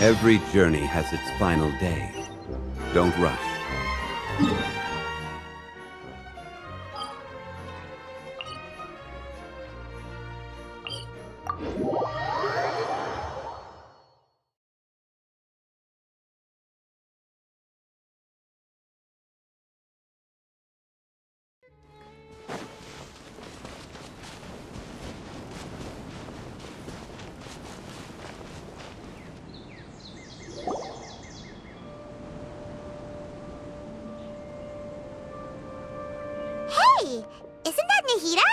Every journey has its final day. Don't rush. Hey! Isn't that Nahida?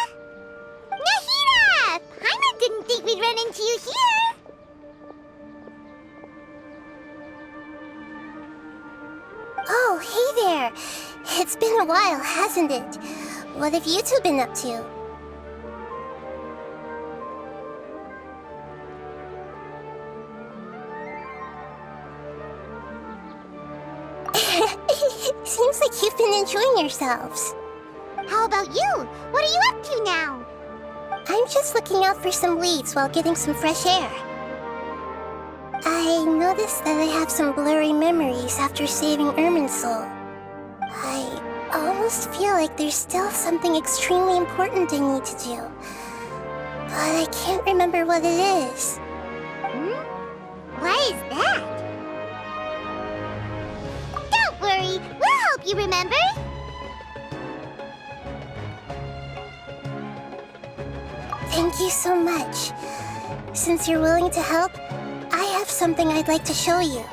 Nahida! Paimon didn't think we'd run into you here! Oh, hey there! It's been a while, hasn't it? What have you two been up to? Seems like you've been enjoying yourselves. How about you? What are you up to now? I'm just looking out for some leads while getting some fresh air. I noticed that I have some blurry memories after saving Ermin's soul. I almost feel like there's still something extremely important I need to do. But I can't remember what it is. Why is that? Don't worry, we'll help you remember. Thank you so much. Since you're willing to help, I have something I'd like to show you.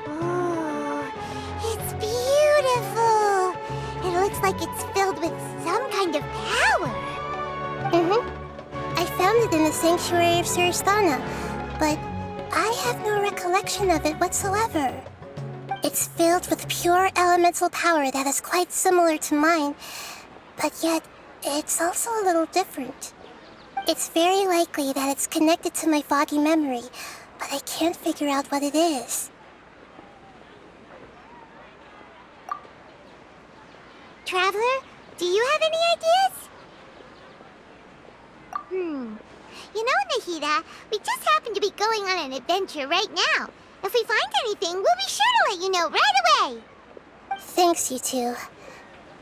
Oh, it's beautiful. It looks like it's filled with some kind of power. I found it in the sanctuary of Suristana, but I have no recollection of it whatsoever. It's filled with pure elemental power that is quite similar to mine, but yet it's also a little different. It's very likely that it's connected to my foggy memory, but I can't figure out what it is. Traveler, do you have any ideas? You know, Nahida, we just happen to be going on an adventure right now. If we find anything, we'll be sure to let you know right away. Thanks, you two.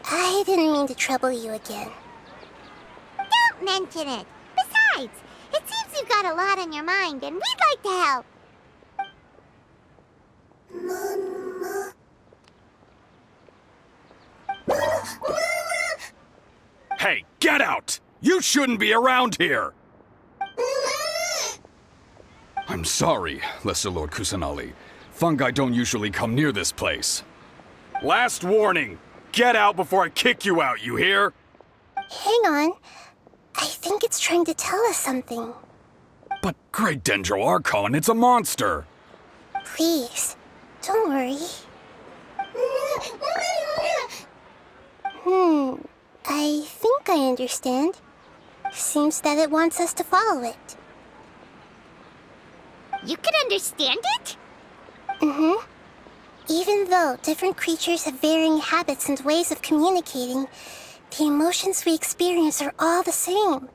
I didn't mean to trouble you again. Don't mention it. Besides, it seems you've got a lot on your mind, and we'd like to help. Hey, get out! You shouldn't be around here! I'm sorry, Lesser Lord Kusanali. Fungi don't usually come near this place. Last warning! Get out before I kick you out, you hear? Hang on. I think it's trying to tell us something. But Great Dendro Archon, it's a monster! Please, don't worry. I think I understand. Seems that it wants us to follow it. You can understand it? Even though different creatures have varying habits and ways of communicating, the emotions we experience are all the same.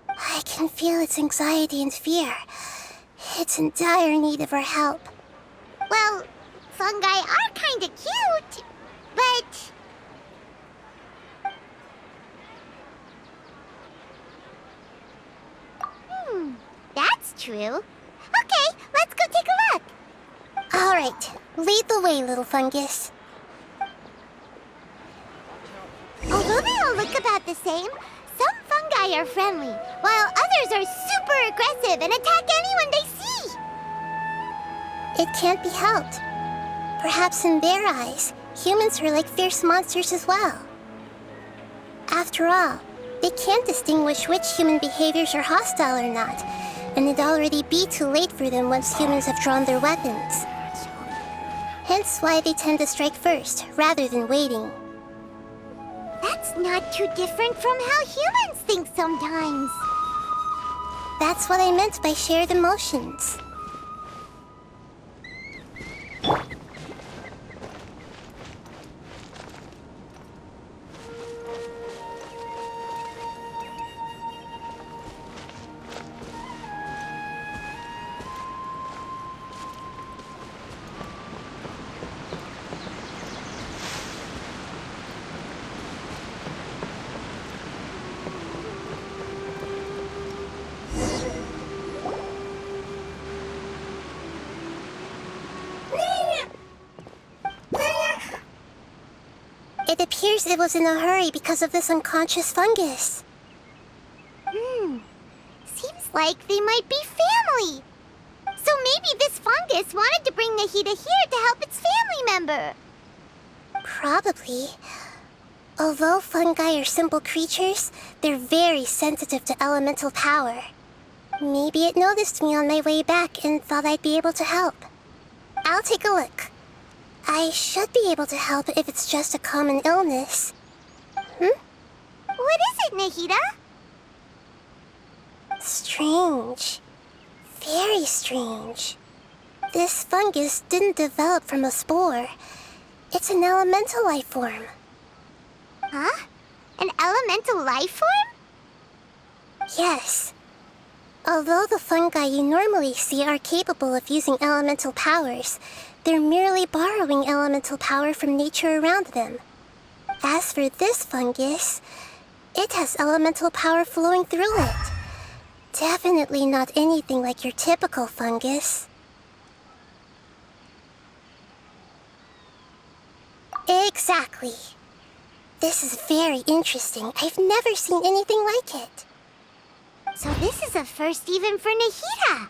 I can feel its anxiety and fear. It's in dire need of our help. Well, fungi are kinda cute, but... that's true. Okay, let's go take a look. All right, lead the way, little fungus. Although they all look about the same, some fungi are friendly, while others are super aggressive and attack anyone they see. It can't be helped. Perhaps in their eyes, humans are like fierce monsters as well. After all, they can't distinguish which human behaviors are hostile or not, and it'd already be too late for them once humans have drawn their weapons. Hence why they tend to strike first, rather than waiting. That's not too different from how humans think sometimes. That's what I meant by shared emotions. It appears it was in a hurry because of this unconscious fungus. Seems like they might be family. So maybe this fungus wanted to bring Nahida here to help its family member. Probably. Although fungi are simple creatures, they're very sensitive to elemental power. Maybe it noticed me on my way back and thought I'd be able to help. I'll take a look. I should be able to help if it's just a common illness. What is it, Nahida? Strange. Very strange. This fungus didn't develop from a spore. It's an elemental life form. Huh? An elemental life form? Yes. Although the fungi you normally see are capable of using elemental powers, they're merely borrowing elemental power from nature around them. As for this fungus, it has elemental power flowing through it. Definitely not anything like your typical fungus. Exactly. This is very interesting. I've never seen anything like it. So this is a first even for Nahida.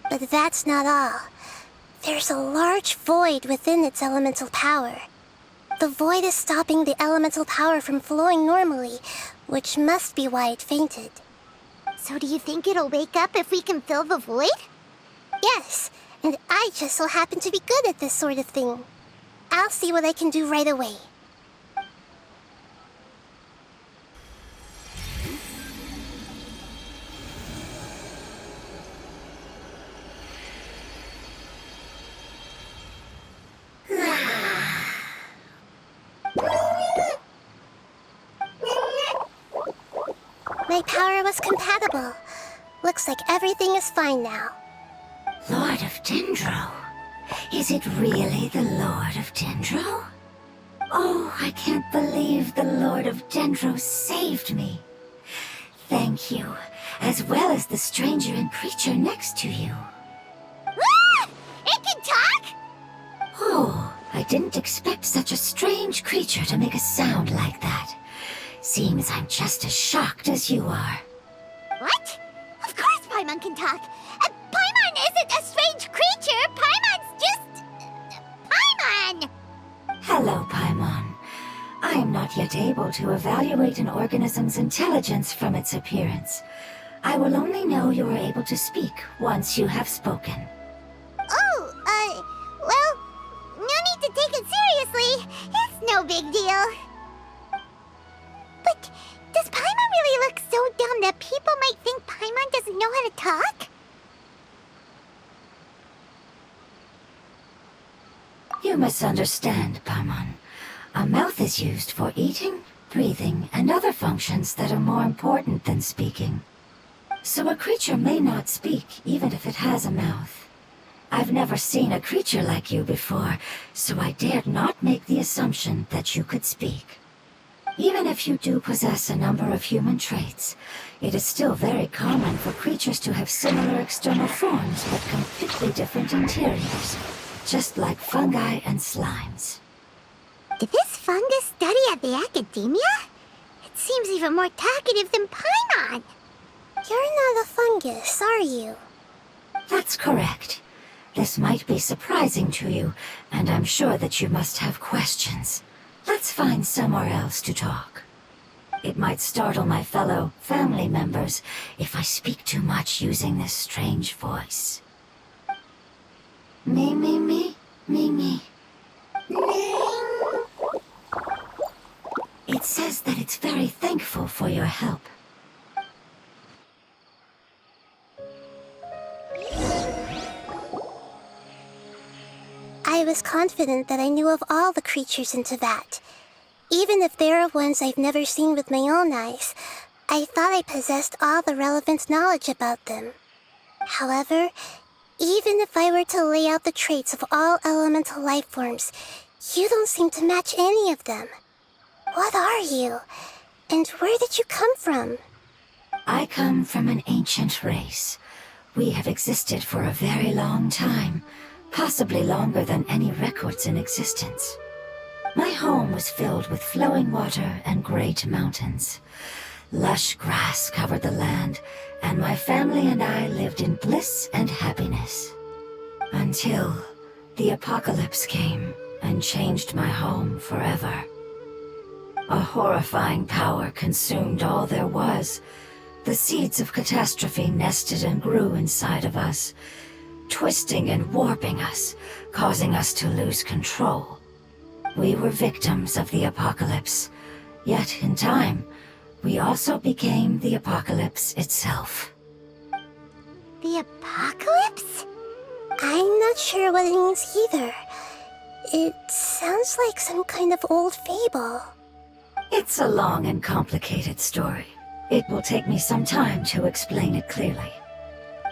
But that's not all. There's a large void within its elemental power. The void is stopping the elemental power from flowing normally, which must be why it fainted. So do you think it'll wake up if we can fill the void? Yes, and I just so happen to be good at this sort of thing. I'll see what I can do right away. My power was compatible. Looks like everything is fine now. Lord of Dendro? Is it really the Lord of Dendro? Oh, I can't believe the Lord of Dendro saved me. Thank you, as well as the stranger and creature next to you. Ah! It can talk? Oh, I didn't expect such a strange creature to make a sound like that. Seems I'm just as shocked as you are. What? Of course Paimon can talk. Paimon isn't a strange creature. Paimon's just... Paimon! Hello, Paimon. I am not yet able to evaluate an organism's intelligence from its appearance. I will only know you are able to speak once you have spoken. Oh, well, no need to take it seriously. It's no big deal. But does Paimon really look so dumb that people might think Paimon doesn't know how to talk? You misunderstand, Paimon. A mouth is used for eating, breathing, and other functions that are more important than speaking. So a creature may not speak, even if it has a mouth. I've never seen a creature like you before, so I dared not make the assumption that you could speak. Even if you do possess a number of human traits, it is still very common for creatures to have similar external forms but completely different interiors, just like fungi and slimes. Did this fungus study at the academia? It seems even more talkative than Paimon. You're not a fungus, are you? That's correct. This might be surprising to you, and I'm sure that you must have questions. Let's find somewhere else to talk. It might startle my fellow family members if I speak too much using this strange voice. Me, me, me, me, me. It says that it's very thankful for your help. I was confident that I knew of all the creatures in Teyvat. Even if there are ones I've never seen with my own eyes, I thought I possessed all the relevant knowledge about them. However, even if I were to lay out the traits of all elemental life forms, you don't seem to match any of them. What are you? And where did you come from? I come from an ancient race. We have existed for a very long time, possibly longer than any records in existence. My home was filled with flowing water and great mountains. Lush grass covered the land, and my family and I lived in bliss and happiness. Until the apocalypse came and changed my home forever. A horrifying power consumed all there was. The seeds of catastrophe nested and grew inside of us, twisting and warping us, causing us to lose control. We were victims of the apocalypse, yet in time, we also became the apocalypse itself. The apocalypse? I'm not sure what it means either. It sounds like some kind of old fable. It's a long and complicated story. It will take me some time to explain it clearly.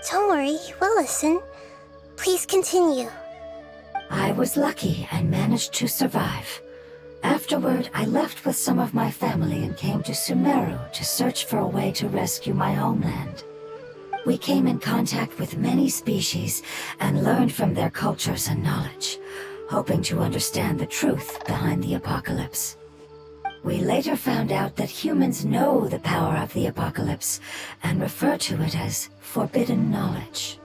Don't worry, we'll listen. Please continue. I was lucky and managed to survive. Afterward, I left with some of my family and came to Sumeru to search for a way to rescue my homeland. We came in contact with many species and learned from their cultures and knowledge, hoping to understand the truth behind the apocalypse. We later found out that humans know the power of the apocalypse and refer to it as forbidden knowledge.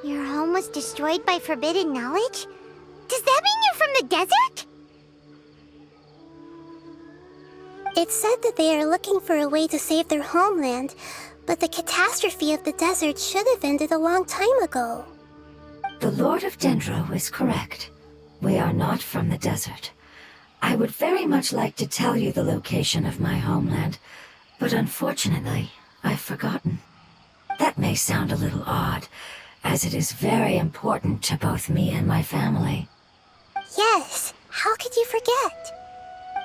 Your home was destroyed by forbidden knowledge? Does that mean you're from the desert? It said that they are looking for a way to save their homeland, but the catastrophe of the desert should have ended a long time ago. The Lord of Dendro is correct. We are not from the desert. I would very much like to tell you the location of my homeland, but unfortunately, I've forgotten. That may sound a little odd, as it is very important to both me and my family. Yes, how could you forget?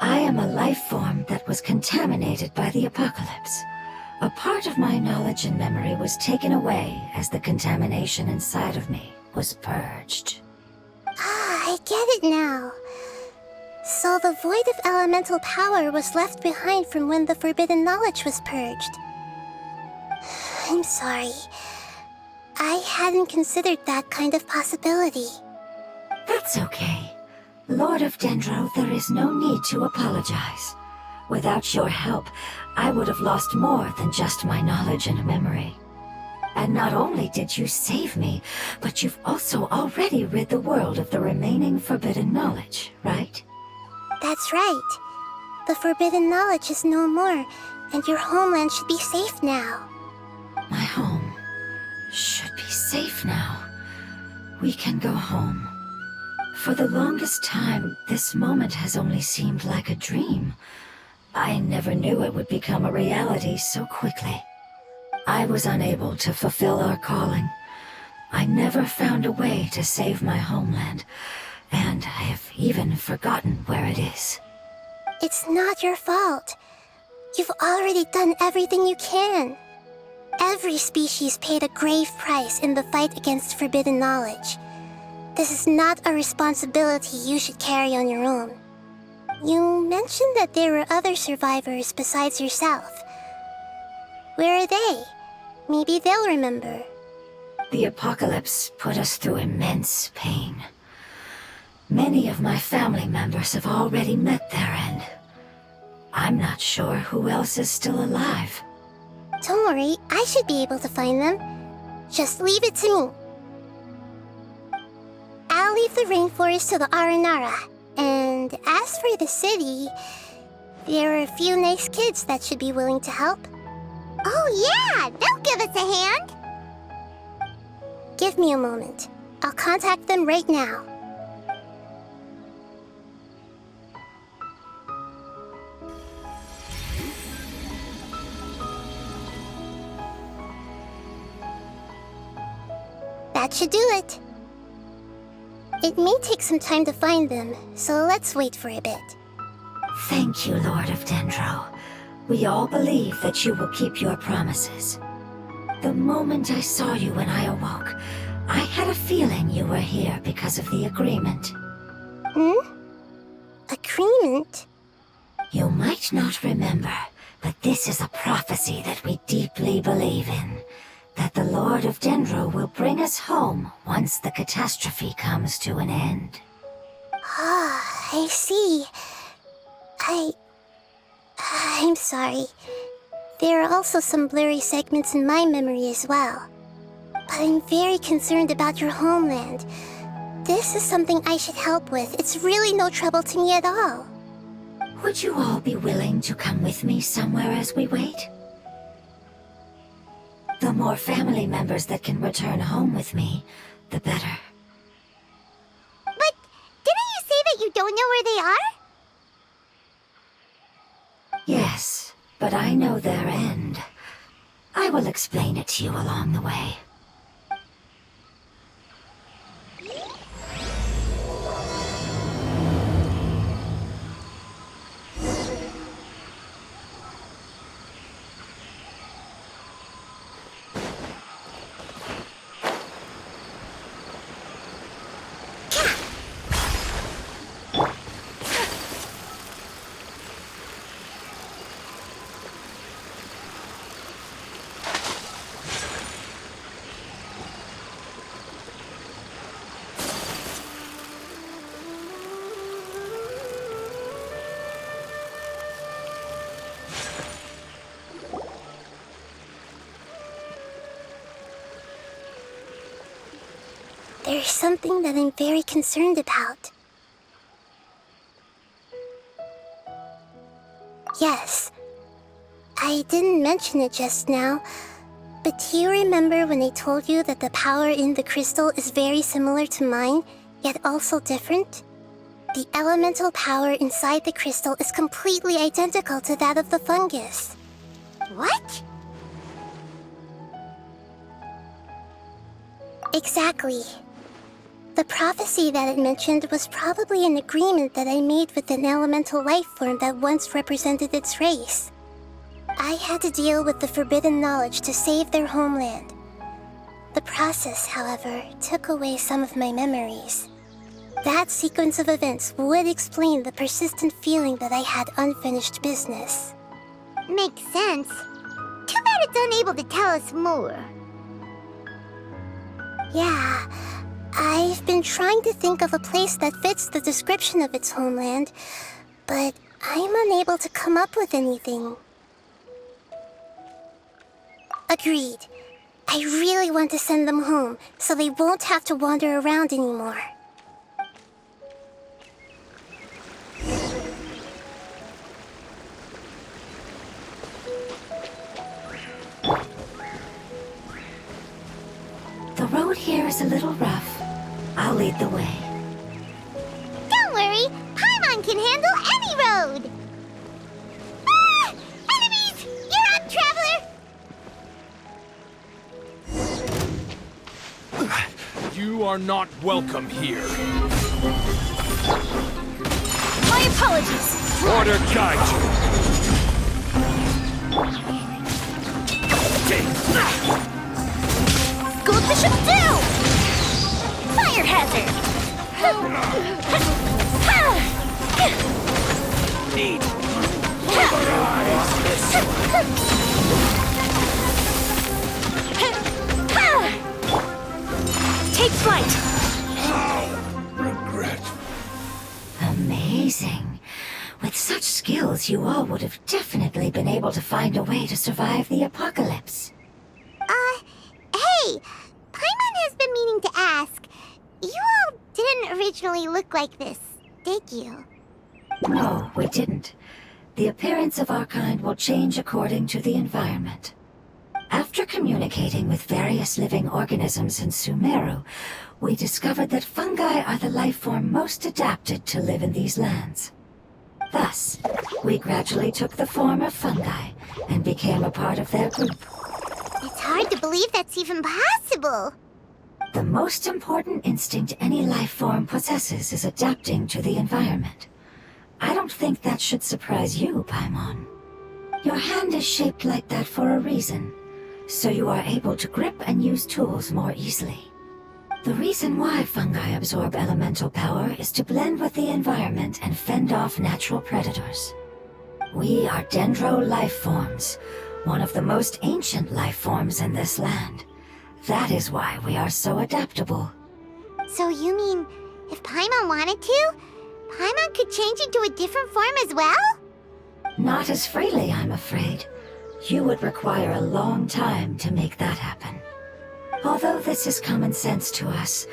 I am a life form that was contaminated by the apocalypse. A part of my knowledge and memory was taken away as the contamination inside of me was purged. Ah, I get it now. So the void of elemental power was left behind from when the forbidden knowledge was purged. I'm sorry. I hadn't considered that kind of possibility. That's okay. Lord of Dendro, there is no need to apologize. Without your help, I would have lost more than just my knowledge and memory. And not only did you save me, but you've also already rid the world of the remaining forbidden knowledge, right? That's right. The forbidden knowledge is no more, and your homeland should be safe now. My home should be safe now. We can go home. For the longest time, this moment has only seemed like a dream. I never knew it would become a reality so quickly. I was unable to fulfill our calling. I never found a way to save my homeland, and I have even forgotten where it is. It's not your fault. You've already done everything you can. Every species paid a grave price in the fight against forbidden knowledge. This is not a responsibility you should carry on your own. You mentioned that there were other survivors besides yourself. Where are they? Maybe they'll remember. The apocalypse put us through immense pain. Many of my family members have already met their end. I'm not sure who else is still alive. Don't worry, I should be able to find them. Just leave it to me. I'll leave the rainforest to the Aranara. And as for the city, there are a few nice kids that should be willing to help. Oh yeah, they'll give us a hand. Give me a moment. I'll contact them right now. That should do it. It may take some time to find them, so let's wait for a bit. Thank you, Lord of Dendro. We all believe that you will keep your promises. The moment I saw you when I awoke, I had a feeling you were here because of the agreement. Agreement? You might not remember, but this is a prophecy that we deeply believe in. That the Lord of Dendro will bring us home once the catastrophe comes to an end. Ah, I see. I'm sorry. There are also some blurry segments in my memory as well. But I'm very concerned about your homeland. This is something I should help with. It's really no trouble to me at all. Would you all be willing to come with me somewhere as we wait? The more family members that can return home with me, the better. But didn't you say that you don't know where they are? Yes, but I know their end. I will explain it to you along the way. There's something that I'm very concerned about. Yes. I didn't mention it just now, but do you remember when I told you that the power in the crystal is very similar to mine, yet also different? The elemental power inside the crystal is completely identical to that of the fungus. What? Exactly. The prophecy that it mentioned was probably an agreement that I made with an elemental life form that once represented its race. I had to deal with the forbidden knowledge to save their homeland. The process, however, took away some of my memories. That sequence of events would explain the persistent feeling that I had unfinished business. Makes sense. Too bad it's unable to tell us more. Yeah, I've been trying to think of a place that fits the description of its homeland, but I'm unable to come up with anything. Agreed. I really want to send them home, so they won't have to wander around anymore. The road here is a little rough. I'll lead the way. Don't worry, Paimon can handle any road! Ah! Enemies! You're up, traveler! You are not welcome here. My apologies! Order guide you. Goldfish down! Fire hazard! Need. Pulverize this. Take flight! Regret. Amazing. With such skills, you all would have definitely been able to find a way to survive the apocalypse. Hey! Paimon has been meaning to ask. You all didn't originally look like this, did you? No, we didn't. The appearance of our kind will change according to the environment. After communicating with various living organisms in Sumeru, we discovered that fungi are the life form most adapted to live in these lands. Thus, we gradually took the form of fungi and became a part of their group. It's hard to believe that's even possible. The most important instinct any life form possesses is adapting to the environment. I don't think that should surprise you, Paimon. Your hand is shaped like that for a reason. so you are able to grip and use tools more easily. The reason why fungi absorb elemental power is to blend with the environment and fend off natural predators. We are dendro life forms, one of the most ancient life forms in this land. That is why we are so adaptable. So you mean, if Paimon wanted to, Paimon could change into a different form as well? Not as freely, I'm afraid. You would require a long time to make that happen. Although this is common sense to us,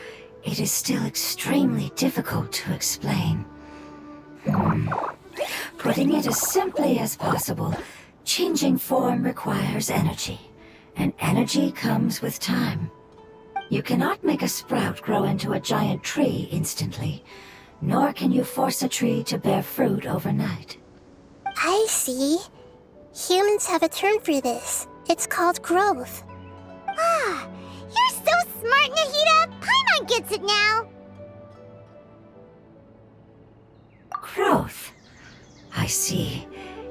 it is still extremely difficult to explain. Putting it as simply as possible, changing form requires energy, and energy comes with time. You cannot make a sprout grow into a giant tree instantly, nor can you force a tree to bear fruit overnight. I see. Humans have a term for this. It's called growth. Ah, you're so smart, Nahida! Paimon gets it now! Growth. I see.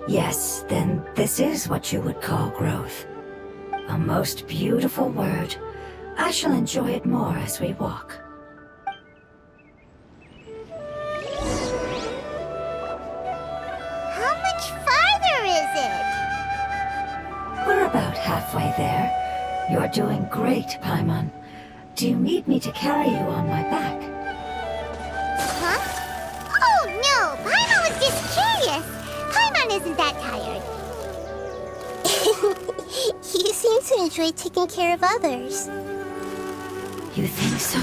Yes, then this is what you would call growth. A most beautiful word. I shall enjoy it more as we walk. How much farther is it? We're about halfway there. You're doing great, Paimon. Do you need me to carry you on my back? Huh? Oh, no! Paimon was just curious! Paimon isn't that tired. You seem to enjoy taking care of others. You think so?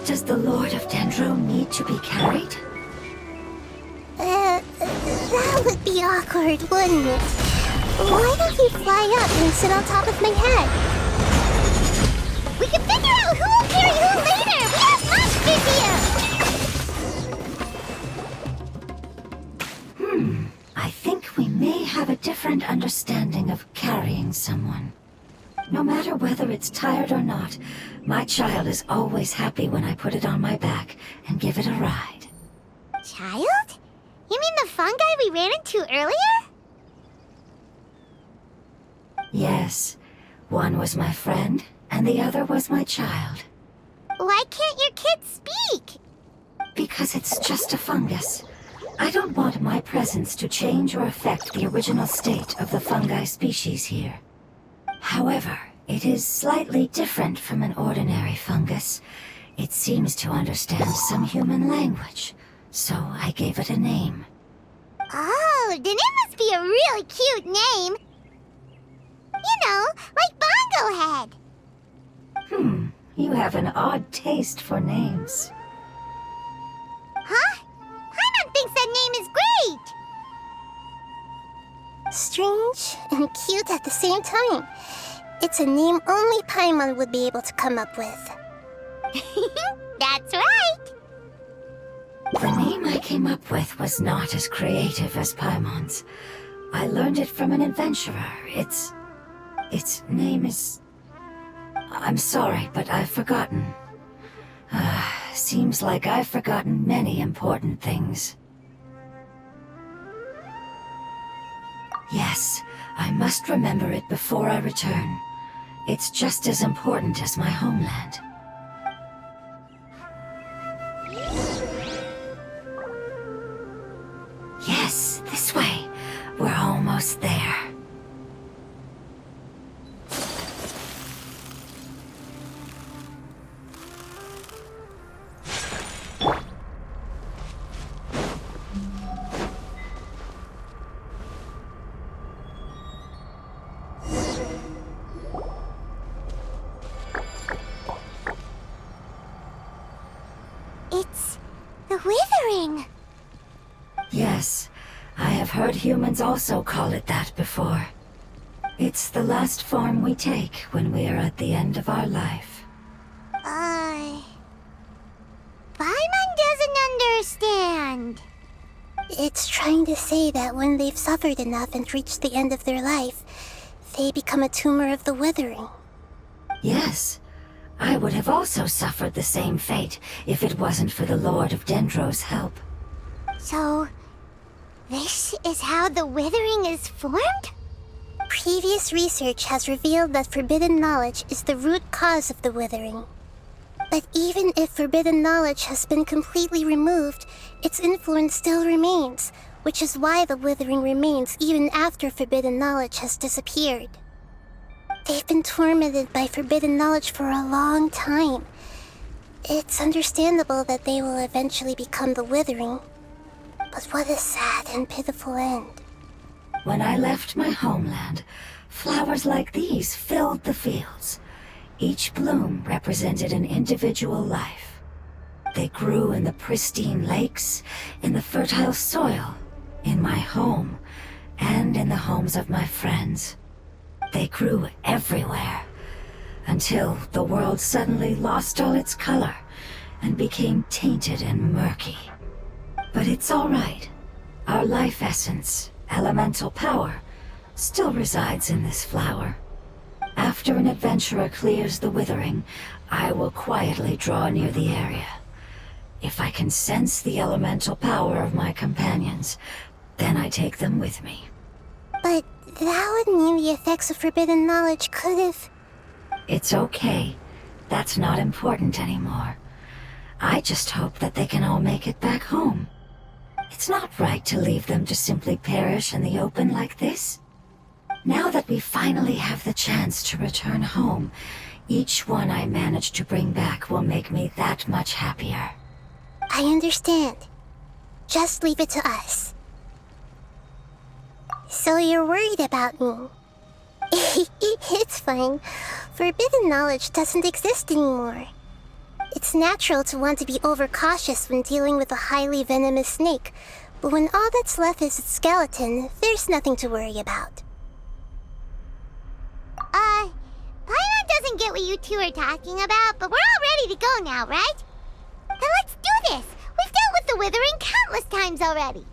Does the Lord of Dendro need to be carried? That would be awkward, wouldn't it? Why don't you fly up and sit on top of my head? We can figure out who will carry who later! We have monsters here! I think we may have a different understanding of carrying someone. No matter whether it's tired or not, my child is always happy when I put it on my back and give it a ride. Child? You mean the fungi we ran into earlier? Yes, one was my friend, and the other was my child. Why can't your kid speak? Because it's just a fungus. I don't want my presence to change or affect the original state of the fungi species here. However, it is slightly different from an ordinary fungus. It seems to understand some human language, so I gave it a name. Oh, then it must be a really cute name. You know, like Bongo Head. You have an odd taste for names. Huh? Paimon thinks that name is great. Strange and cute at the same time. It's a name only Paimon would be able to come up with. That's right. The name I came up with was not as creative as Paimon's. I learned it from an adventurer. Its name is... I'm sorry, but I've forgotten. Seems like I've forgotten many important things. Yes, I must remember it before I return. It's just as important as my homeland. Yes, this way. We're almost there. It's the withering. Yes, I have heard humans also call it that before. It's the last form we take when we are at the end of our life. Paimon doesn't understand. It's trying to say that when they've suffered enough and reached the end of their life, they become a tumor of the withering. Yes, I would have also suffered the same fate if it wasn't for the Lord of Dendro's help. So, this is how the withering is formed? Previous research has revealed that forbidden knowledge is the root cause of the withering. But even if forbidden knowledge has been completely removed, its influence still remains, which is why the withering remains even after forbidden knowledge has disappeared. They've been tormented by forbidden knowledge for a long time. It's understandable that they will eventually become the withering. But what a sad and pitiful end. When I left my homeland, flowers like these filled the fields. Each bloom represented an individual life. They grew in the pristine lakes, in the fertile soil, in my home, and in the homes of my friends. They grew everywhere, until the world suddenly lost all its color and became tainted and murky. But it's all right. Our life essence, elemental power, still resides in this flower. After an adventurer clears the withering, I will quietly draw near the area. If I can sense the elemental power of my companions, then I take them with me. But that would mean the effects of forbidden knowledge could have... It's okay. That's not important anymore. I just hope that they can all make it back home. It's not right to leave them to simply perish in the open like this. Now that we finally have the chance to return home, each one I manage to bring back will make me that much happier. I understand. Just leave it to us. So you're worried about me? It's fine. Forbidden knowledge doesn't exist anymore. It's natural to want to be overcautious when dealing with a highly venomous snake, but when all that's left is its skeleton, there's nothing to worry about. Paimon doesn't get what you two are talking about, but we're all ready to go now, right? Then let's do this! We've dealt with the withering countless times already!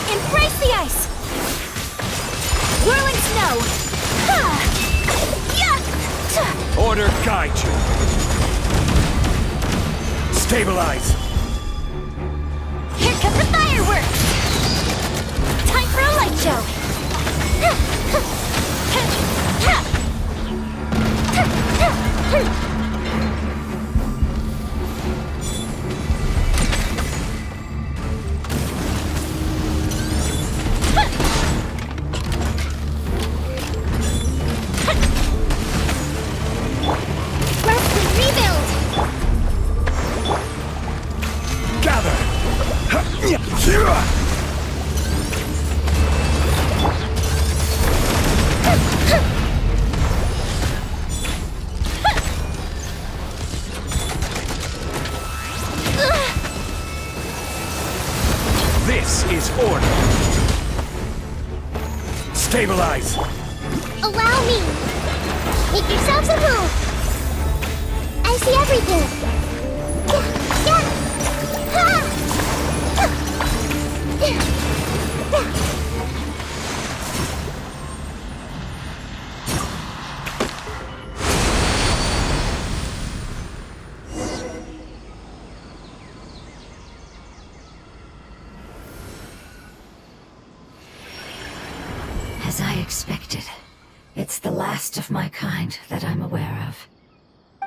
Embrace the ice! Whirling snow! Order guide you. Stabilize. Here come the fireworks! Time for a light show! This is order. Stabilize. Allow me! Make yourselves a move! I see everything! As I expected, it's the last of my kind that I'm aware of.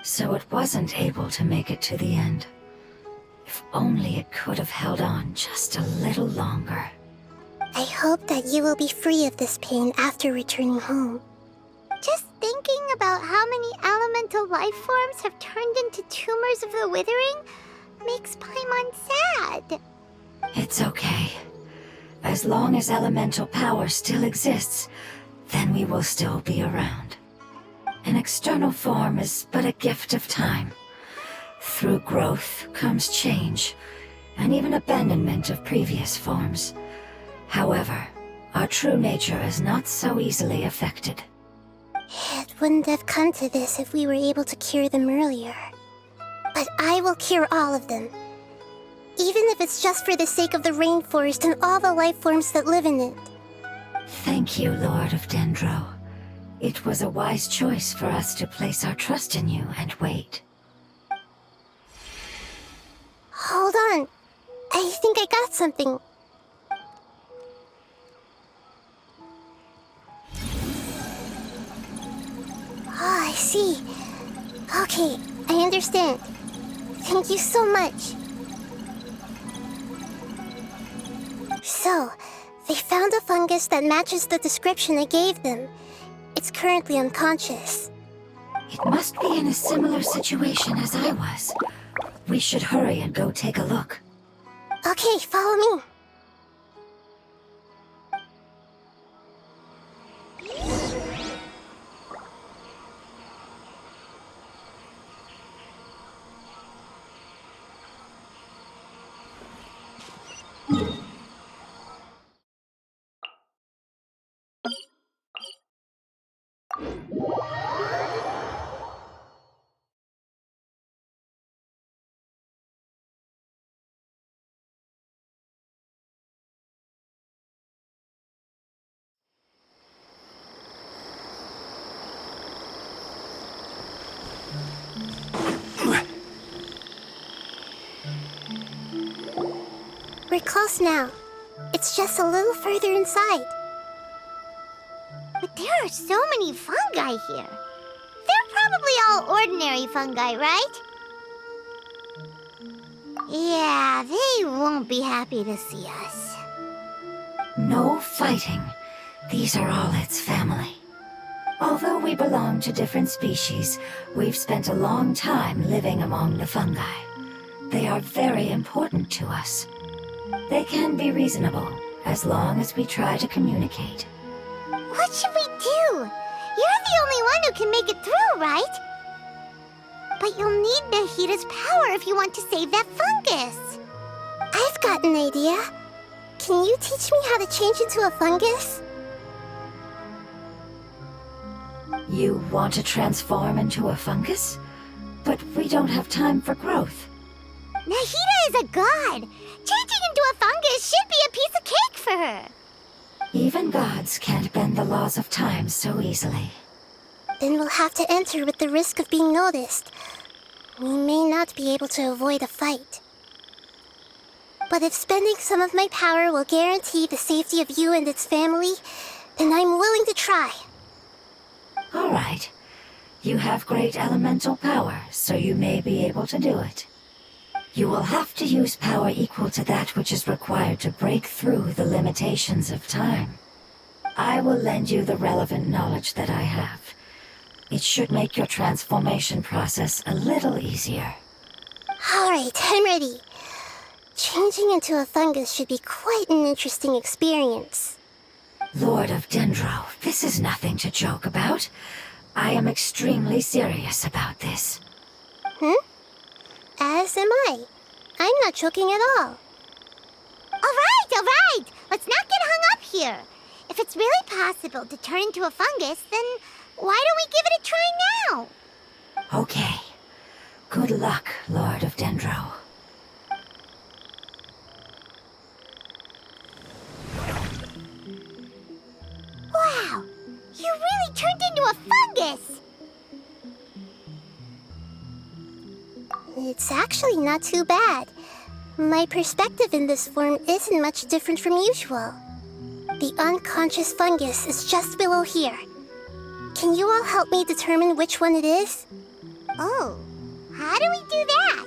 So it wasn't able to make it to the end. If only it could have held on just a little longer. I hope that you will be free of this pain after returning home. Just thinking about how many elemental life forms have turned into tumors of the withering makes Paimon sad. It's okay. As long as elemental power still exists, then we will still be around. An external form is but a gift of time. Through growth comes change, and even abandonment of previous forms. However, our true nature is not so easily affected. It wouldn't have come to this if we were able to cure them earlier. But I will cure all of them. Even if it's just for the sake of the rainforest and all the life forms that live in it. Thank you, Lord of Dendro. It was a wise choice for us to place our trust in you and wait. Hold on. I think I got something. Oh, I see. Okay, I understand. Thank you so much. So, they found a fungus that matches the description I gave them. It's currently unconscious. It must be in a similar situation as I was. We should hurry and go take a look. Okay, follow me. We're close now. It's just a little further inside. But there are so many fungi here. They're probably all ordinary fungi, right? Yeah, they won't be happy to see us. No fighting. These are all its family. Although we belong to different species, we've spent a long time living among the fungi. They are very important to us. They can be reasonable, as long as we try to communicate. What should we do? You're the only one who can make it through, right? But you'll need Nahida's power if you want to save that fungus. I've got an idea. Can you teach me how to change into a fungus? You want to transform into a fungus? But we don't have time for growth. Nahida is a god. Changing into a fungus should be a piece of cake for her. Even gods can't bend the laws of time so easily. Then we'll have to enter with the risk of being noticed. We may not be able to avoid a fight. But if spending some of my power will guarantee the safety of you and its family, then I'm willing to try. All right. You have great elemental power, so you may be able to do it. You will have to use power equal to that which is required to break through the limitations of time. I will lend you the relevant knowledge that I have. It should make your transformation process a little easier. All right, I'm ready. Changing into a fungus should be quite an interesting experience. Lord of Dendro, this is nothing to joke about. I am extremely serious about this. As am I. I'm not joking at all. All right. Let's not get hung up here. If it's really possible to turn into a fungus, then why don't we give it a try now? Okay. Good luck, Lord of Dendro. Wow, you really turned into a fungus! It's actually not too bad. My perspective in this form isn't much different from usual. The unconscious fungus is just below here. Can you all help me determine which one it is? Oh, how do we do that?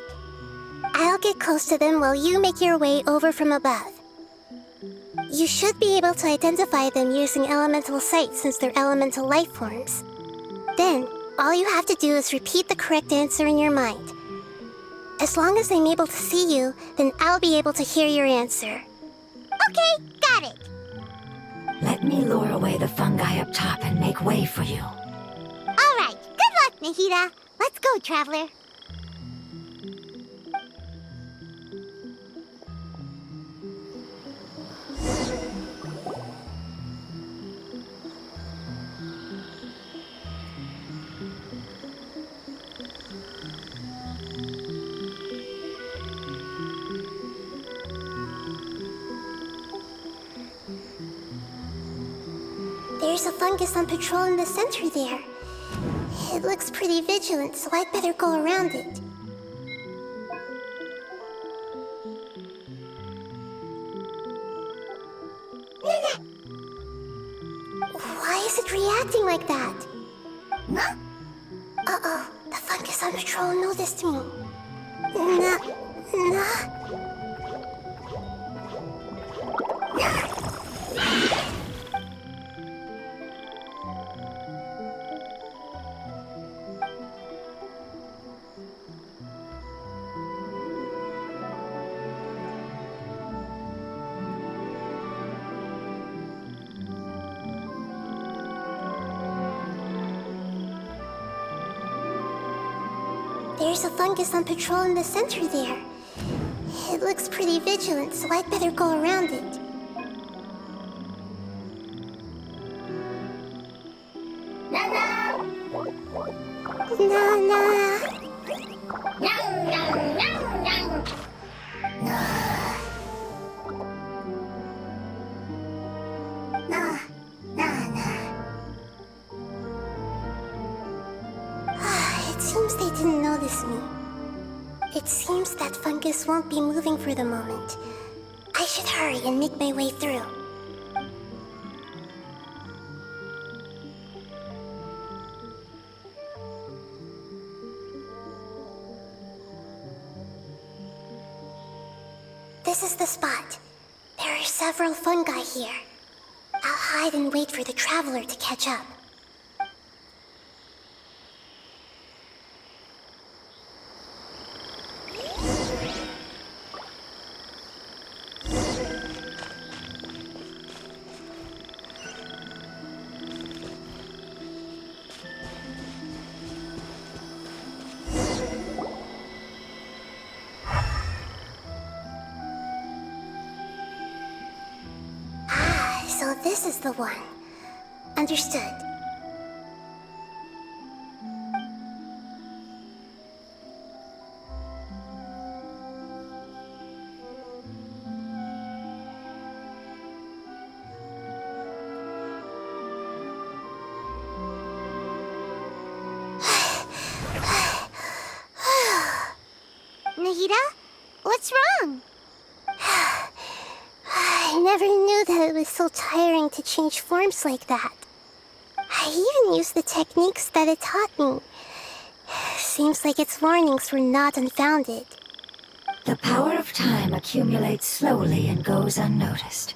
I'll get close to them while you make your way over from above. You should be able to identify them using elemental sight since they're elemental life forms. Then, all you have to do is repeat the correct answer in your mind. As long as I'm able to see you, then I'll be able to hear your answer. Okay, got it. Let me lure away the fungi up top and make way for you. All right, good luck, Nahida. Let's go, Traveler. There's a fungus on patrol in the center there. It looks pretty vigilant, so I'd better go around it. Why is it reacting like that? Uh-oh, the fungus on patrol noticed me. There's a fungus on patrol in the center there. It looks pretty vigilant, so I'd better go around it. It seems they didn't notice me. It seems that fungus won't be moving for the moment. I should hurry and make my way through. This is the spot. There are several fungi here. I'll hide and wait for the traveler to catch up. So this is the one. Understood. Nahida, what's wrong? I never knew that it was so tiring to change forms like that. I even used the techniques that it taught me. Seems like its warnings were not unfounded. The power of time accumulates slowly and goes unnoticed.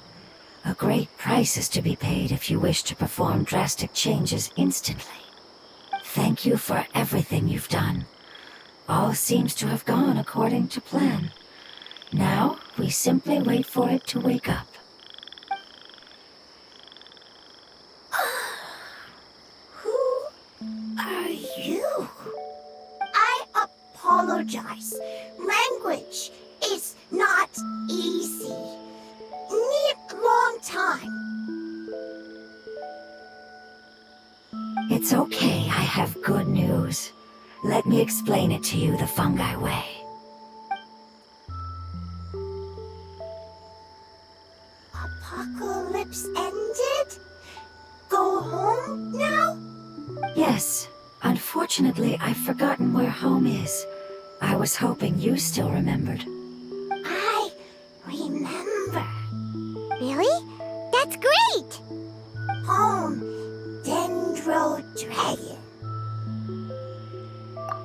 A great price is to be paid if you wish to perform drastic changes instantly. Thank you for everything you've done. All seems to have gone according to plan. Now, we simply wait for it to wake up. Who are you? I apologize. Language is not easy. Need long time. It's okay, I have good news. Let me explain it to you the fungi way. Apocalypse ended? Go home now? Yes. Unfortunately, I've forgotten where home is. I was hoping you still remembered. I remember. Really? That's great! Home, Dendro Dragon.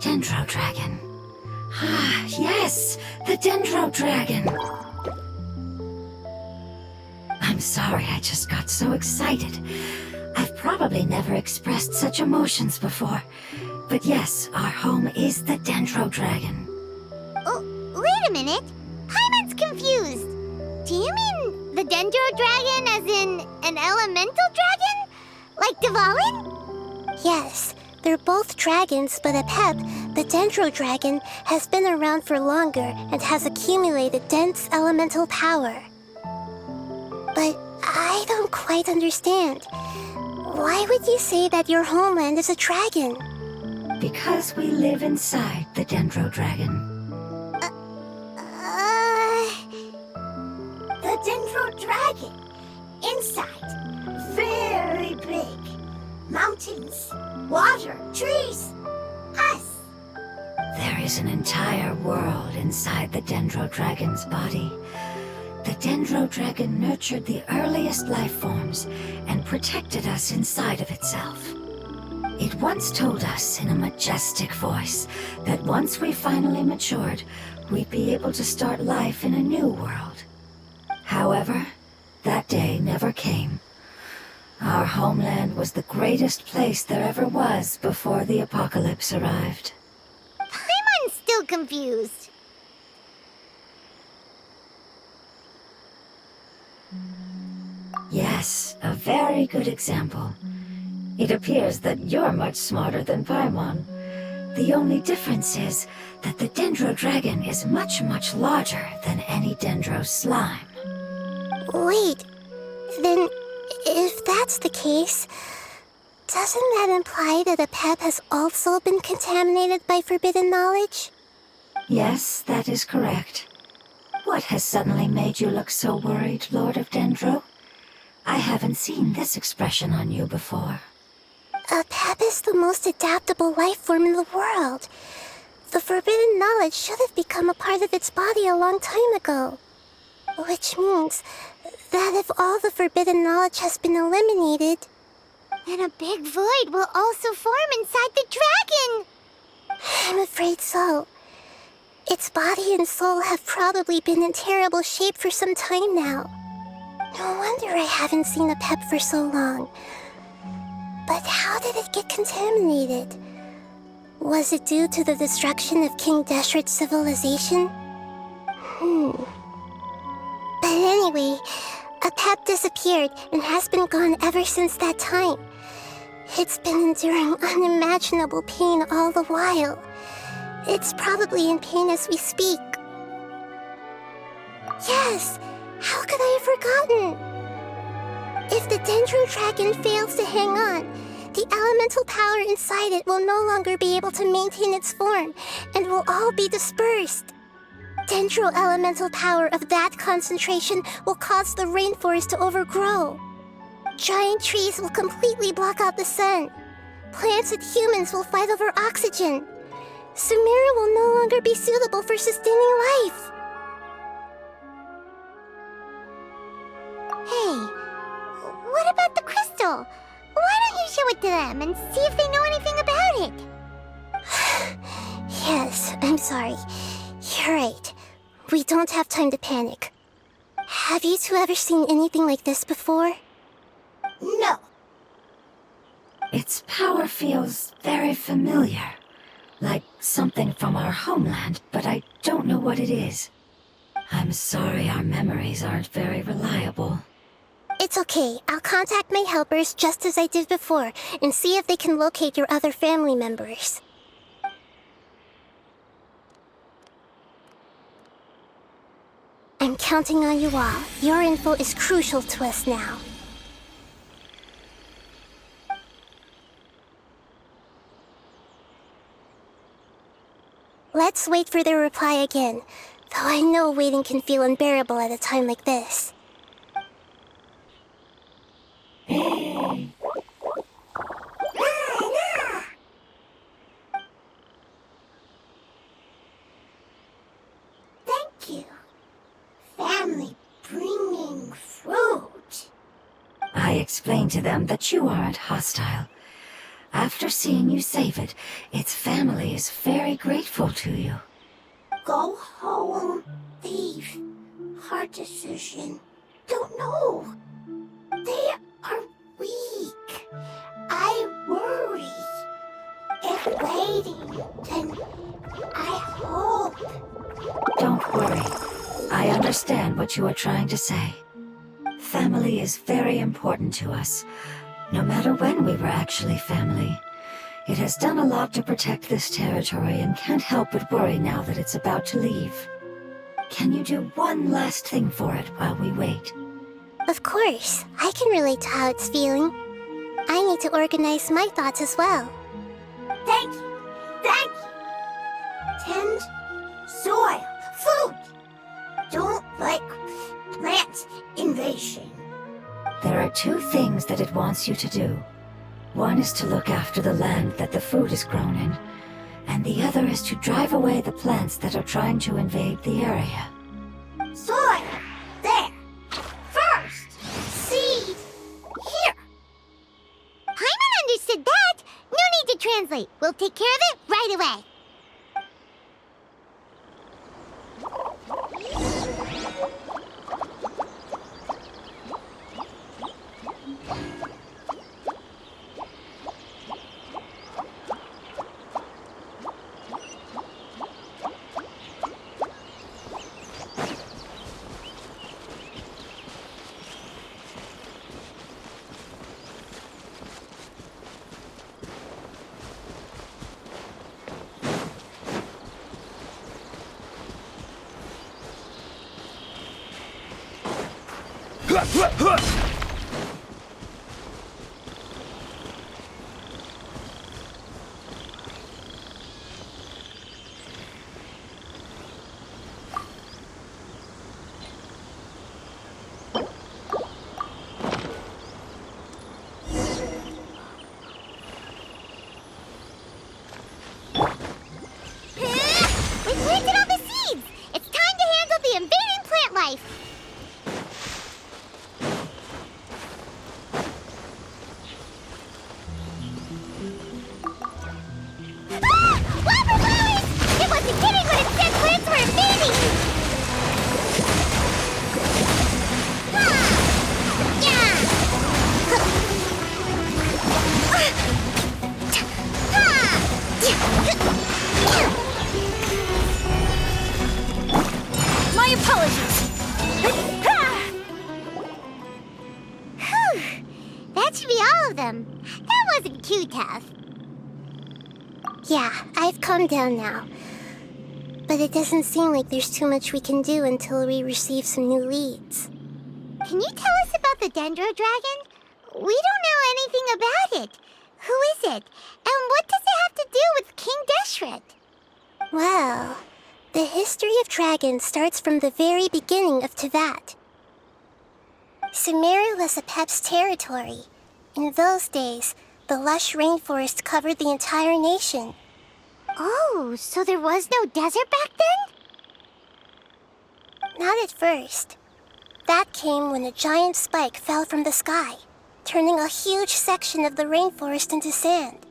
Dendro Dragon. Ah, yes! The Dendro Dragon! I'm sorry, I just got so excited. I've probably never expressed such emotions before. But yes, our home is the Dendro Dragon. Oh, wait a minute. Paimon's confused. Do you mean the Dendro Dragon as in an elemental dragon? Like Dvalin? Yes, they're both dragons, but Apep, the Dendro Dragon, has been around for longer and has accumulated dense elemental power. But I don't quite understand. Why would you say that your homeland is a dragon? Because we live inside the Dendro Dragon. The Dendro Dragon. Inside. Very big. Mountains, water, trees, us. There is an entire world inside the Dendro Dragon's body. The Dendro Dragon nurtured the earliest life forms and protected us inside of itself. It once told us in a majestic voice that once we finally matured, we'd be able to start life in a new world. However, that day never came. Our homeland was the greatest place there ever was before the apocalypse arrived. Paimon's still confused. Yes, a very good example. It appears that you're much smarter than Paimon. The only difference is that the Dendro Dragon is much, much larger than any Dendro slime. Wait, then if that's the case, doesn't that imply that Apep has also been contaminated by forbidden knowledge? Yes, that is correct. What has suddenly made you look so worried, Lord of Dendro? I haven't seen this expression on you before. Apep is the most adaptable life form in the world. The forbidden knowledge should have become a part of its body a long time ago. Which means that if all the forbidden knowledge has been eliminated, then a big void will also form inside the dragon. I'm afraid so. Its body and soul have probably been in terrible shape for some time now. No wonder I haven't seen Apep for so long. But how did it get contaminated? Was it due to the destruction of King Deshret's civilization? But anyway, Apep disappeared and has been gone ever since that time. It's been enduring unimaginable pain all the while. It's probably in pain as we speak. Yes! How could I have forgotten? If the Dendro Dragon fails to hang on, the elemental power inside it will no longer be able to maintain its form and will all be dispersed. Dendro elemental power of that concentration will cause the rainforest to overgrow. Giant trees will completely block out the sun. Plants and humans will fight over oxygen. Sumeru will no longer be suitable for sustaining life. Hey, what about the crystal? Why don't you show it to them and see if they know anything about it? Yes, I'm sorry. You're right. We don't have time to panic. Have you two ever seen anything like this before? No. Its power feels very familiar. Like something from our homeland, but I don't know what it is. I'm sorry our memories aren't very reliable. It's okay. I'll contact my helpers just as I did before and see if they can locate your other family members. I'm counting on you all. Your info is crucial to us now. Let's wait for their reply again, though I know waiting can feel unbearable at a time like this. Thank you. Family bringing fruit. I explained to them that you aren't hostile. After seeing you save it, its family is very grateful to you. Go home. Leave. Hard decision. Don't know. They are weak. I worry. If waiting, then I hope. Don't worry. I understand what you are trying to say. Family is very important to us, no matter when we were actually family. It has done a lot to protect this territory and can't help but worry now that it's about to leave. Can you do one last thing for it while we wait? Of course, I can relate to how it's feeling. I need to organize my thoughts as well. Thank you. Thank you. Tend soil, food. Don't like plant invasion. There are two things that it wants you to do. One is to look after the land that the food is grown in, and the other is to drive away the plants that are trying to invade the area. Soil! There! First! Seed! Here! Paimon understood that! No need to translate. We'll take care of it right away. We planted all the seeds! It's time to handle the invading plant life! Wildflowers! It wasn't kidding when it said plants were invading! My apologies. Whew! That should be all of them. That wasn't too tough. Yeah, I've calmed down now. But it doesn't seem like there's too much we can do until we receive some new leads. Can you tell us about the Dendro Dragon? We don't know anything about it. Who is it? And what does it have to do with King Deshret? Well, the history of dragons starts from the very beginning of Teyvat. Sumeru was Apep's territory. In those days, the lush rainforest covered the entire nation. Oh, so there was no desert back then? Not at first. That came when a giant spike fell from the sky, turning a huge section of the rainforest into sand.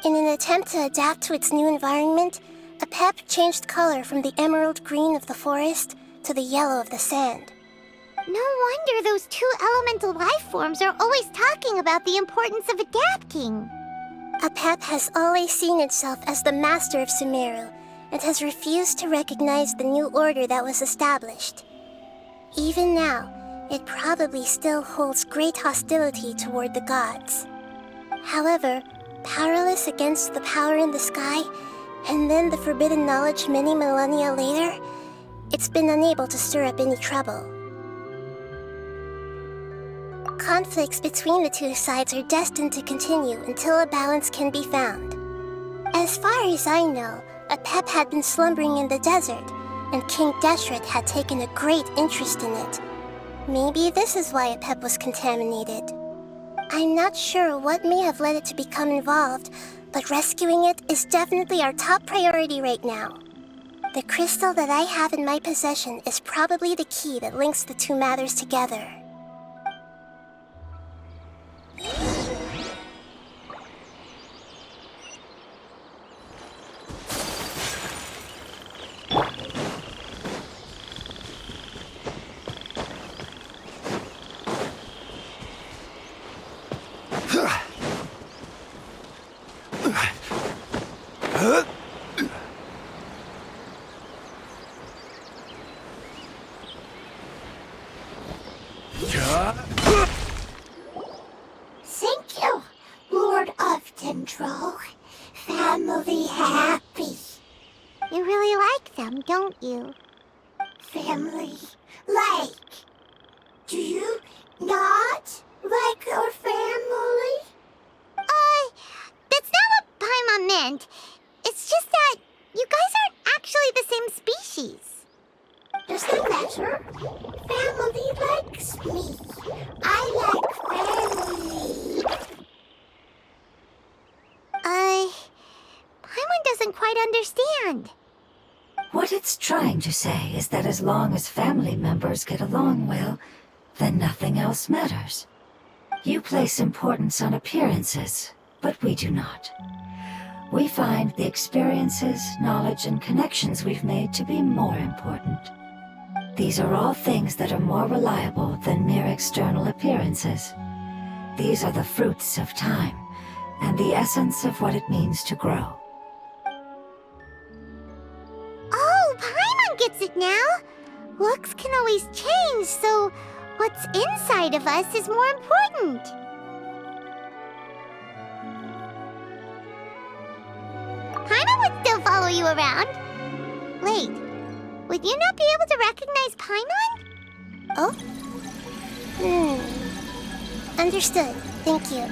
In an attempt to adapt to its new environment, Apep changed color from the emerald green of the forest to the yellow of the sand. No wonder those two elemental life forms are always talking about the importance of adapting. Apep has always seen itself as the master of Sumeru and has refused to recognize the new order that was established. Even now, it probably still holds great hostility toward the gods. However, powerless against the power in the sky, and then the forbidden knowledge many millennia later, it's been unable to stir up any trouble. Conflicts between the two sides are destined to continue until a balance can be found. As far as I know, Apep had been slumbering in the desert, and King Deshret had taken a great interest in it. Maybe this is why Apep was contaminated. I'm not sure what may have led it to become involved, but rescuing it is definitely our top priority right now. The crystal that I have in my possession is probably the key that links the two matters together. Thank you, Lord of Dendro. Family happy. You really like them, don't you? Family like. Do you not like your family? That's not what Paimon meant. It's just that you guys aren't actually the same species. Does that matter? Family likes me. I like family. Paimon doesn't quite understand. What it's trying to say is that as long as family members get along well, then nothing else matters. You place importance on appearances, but we do not. We find the experiences, knowledge, and connections we've made to be more important. These are all things that are more reliable than mere external appearances. These are the fruits of time, and the essence of what it means to grow. Oh, Paimon gets it now! Looks can always change, so what's inside of us is more important. Paimon would still follow you around. Wait, would you not be able to recognize Paimon? Oh? Understood. Thank you.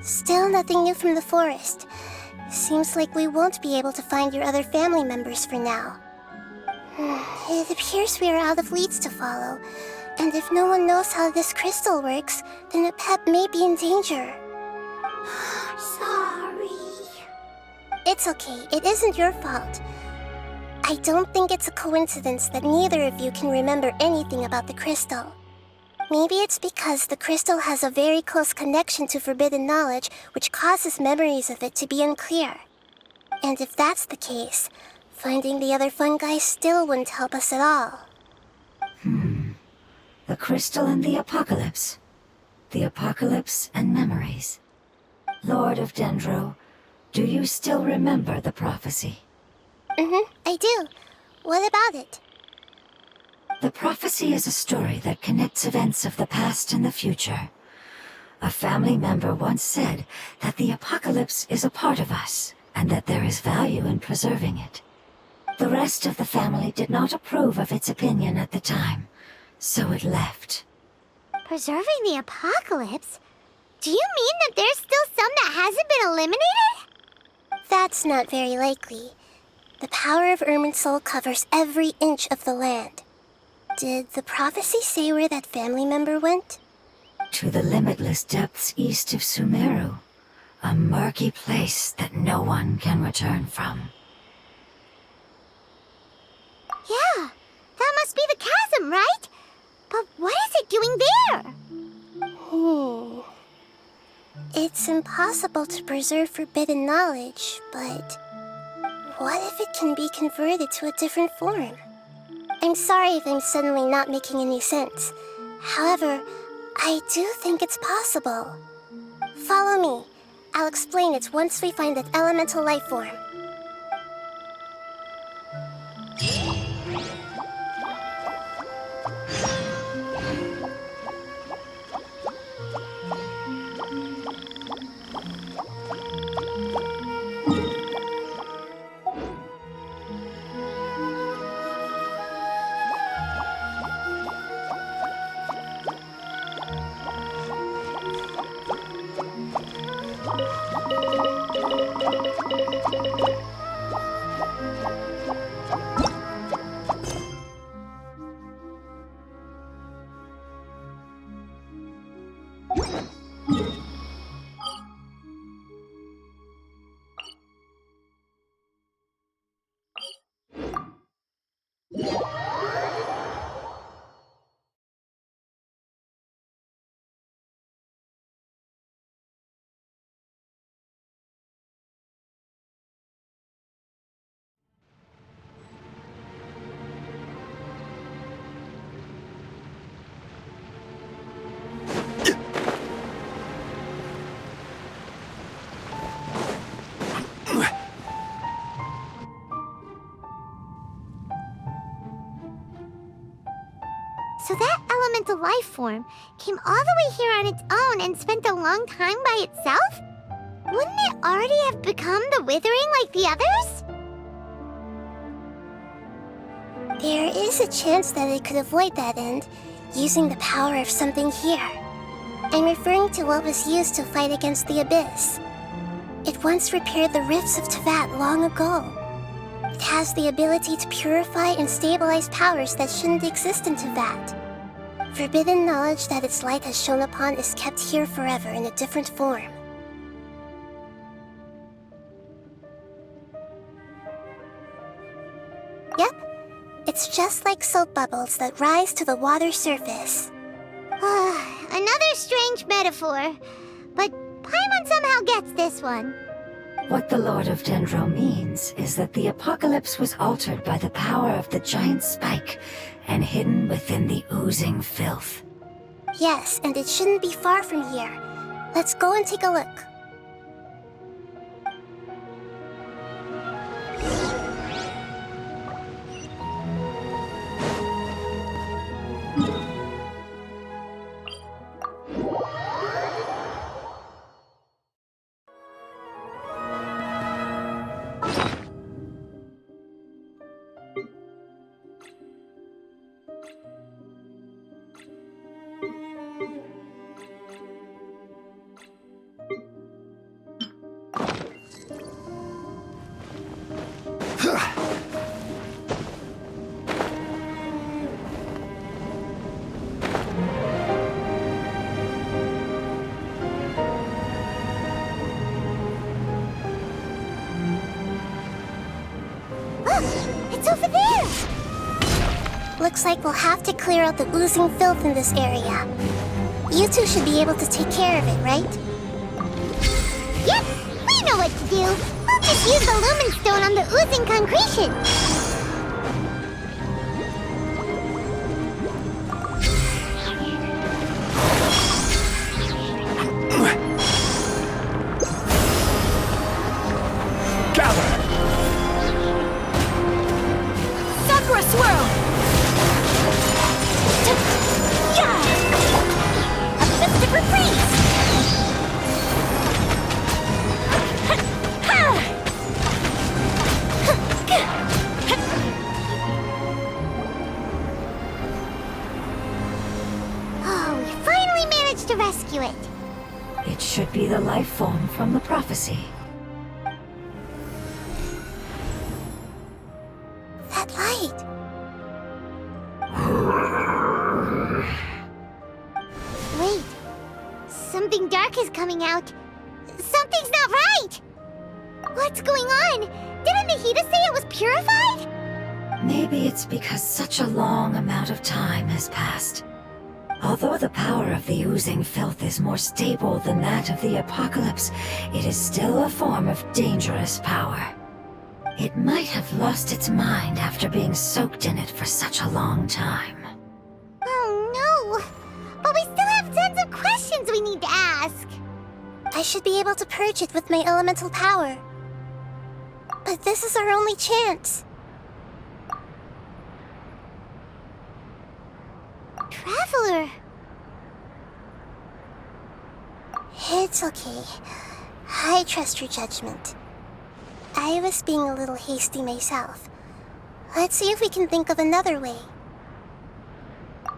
Still nothing new from the forest. Seems like we won't be able to find your other family members for now. It appears we are out of leads to follow, and if no one knows how this crystal works, then a pet may be in danger. Sorry. It's okay. It isn't your fault. I don't think it's a coincidence that neither of you can remember anything about the crystal. Maybe it's because the crystal has a very close connection to forbidden knowledge, which causes memories of it to be unclear. And if that's the case, finding the other fungi still wouldn't help us at all. The crystal and the apocalypse. The apocalypse and memories. Lord of Dendro, do you still remember the prophecy? I do. What about it? The prophecy is a story that connects events of the past and the future. A family member once said that the apocalypse is a part of us, and that there is value in preserving it. The rest of the family did not approve of its opinion at the time, so it left. Preserving the apocalypse? Do you mean that there's still some that hasn't been eliminated? That's not very likely. The power of Irminsul covers every inch of the land. Did the prophecy say where that family member went? To the limitless depths east of Sumeru, a murky place that no one can return from. Yeah, that must be the chasm, right? But what is it doing there? It's impossible to preserve forbidden knowledge, but what if it can be converted to a different form? I'm sorry if I'm suddenly not making any sense. However, I do think it's possible. Follow me. I'll explain it once we find that elemental life form. So that elemental life form came all the way here on its own and spent a long time by itself? Wouldn't it already have become the Withering like the others? There is a chance that it could avoid that end, using the power of something here. I'm referring to what was used to fight against the Abyss. It once repaired the rifts of Teyvat long ago. It has the ability to purify and stabilize powers that shouldn't exist in Teyvat. Forbidden knowledge that its light has shone upon is kept here forever in a different form. Yep, it's just like soap bubbles that rise to the water surface. Another strange metaphor, but Paimon somehow gets this one. What the Lord of Dendro means is that the apocalypse was altered by the power of the giant spike and hidden within the oozing filth. Yes, and it shouldn't be far from here. Let's go and take a look. It's over there! Looks like we'll have to clear out the oozing filth in this area. You two should be able to take care of it, right? Yep, we know what to do. We'll just use the lumen stone on the oozing concretion. Sakura swirl! Yeah! A festive freeze! Oh, we finally managed to rescue it. It should be the life form from the prophecy. That light! Wait, something dark is coming out. Something's not right! What's going on? Didn't Nahida say it was purified? Maybe it's because such a long amount of time has passed. Although the power of the oozing filth is more stable than that of the apocalypse, it is still a form of dangerous power. It might have lost its mind after being soaked in it for such a long time. Oh no! But we still have tons of questions we need to ask. I should be able to purge it with my elemental power. But this is our only chance. Traveler! It's okay. I trust your judgment. I was being a little hasty myself. Let's see if we can think of another way.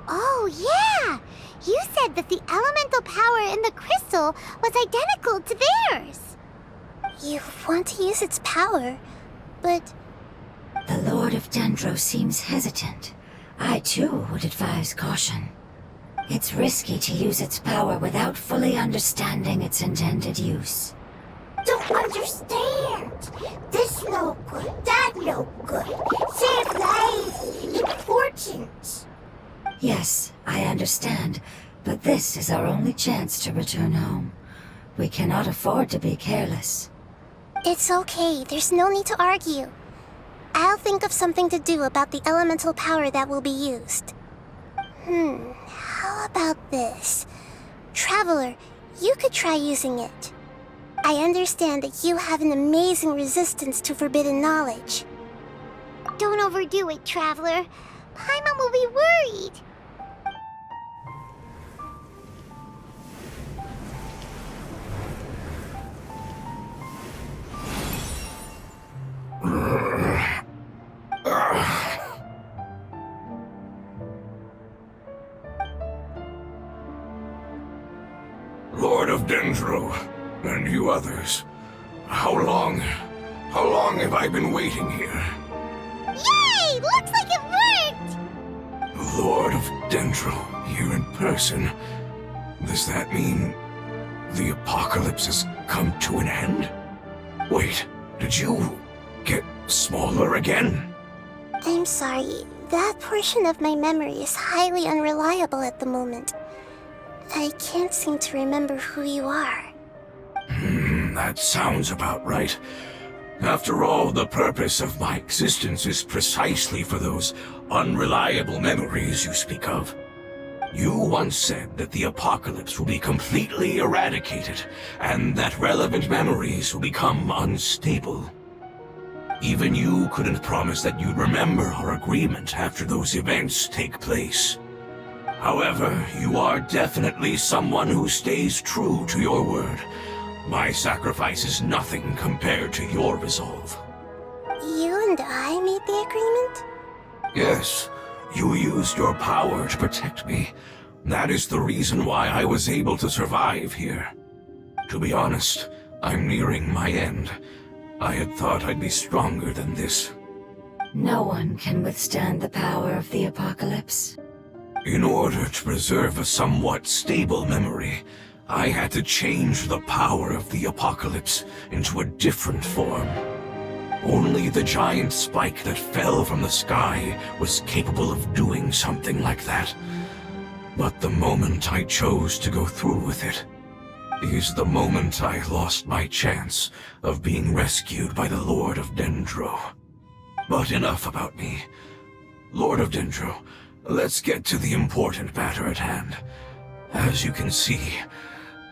Oh yeah! You said that the elemental power in the crystal was identical to theirs. You want to use its power, but The Lord of Dendro seems hesitant. I too would advise caution. It's risky to use its power without fully understanding its intended use. Don't understand. This no good, that no good. Save lives, important. Yes, I understand, but this is our only chance to return home. We cannot afford to be careless. it's okay. There's no need to argue. I'll think of something to do about the elemental power that will be used. How about this? Traveler, you could try using it. I understand that you have an amazing resistance to forbidden knowledge. Don't overdo it, Traveler. Paimon will be worried. Dendro, and you others. How long have I been waiting here? Yay! Looks like it worked! Lord of Dendro, here in person. Does that mean the apocalypse has come to an end? Wait, did you get smaller again? I'm sorry. That portion of my memory is highly unreliable at the moment. I can't seem to remember who you are. That sounds about right. After all, the purpose of my existence is precisely for those unreliable memories you speak of. You once said that the apocalypse will be completely eradicated, and that relevant memories will become unstable. Even you couldn't promise that you'd remember our agreement after those events take place. However, you are definitely someone who stays true to your word. My sacrifice is nothing compared to your resolve. You and I made the agreement? Yes, you used your power to protect me. That is the reason why I was able to survive here. To be honest, I'm nearing my end. I had thought I'd be stronger than this. No one can withstand the power of the apocalypse. In order to preserve a somewhat stable memory, I had to change the power of the apocalypse into a different form. Only the giant spike that fell from the sky was capable of doing something like that. But the moment I chose to go through with it is the moment I lost my chance of being rescued by the Lord of Dendro. But enough about me. Lord of Dendro, let's get to the important matter at hand. As you can see,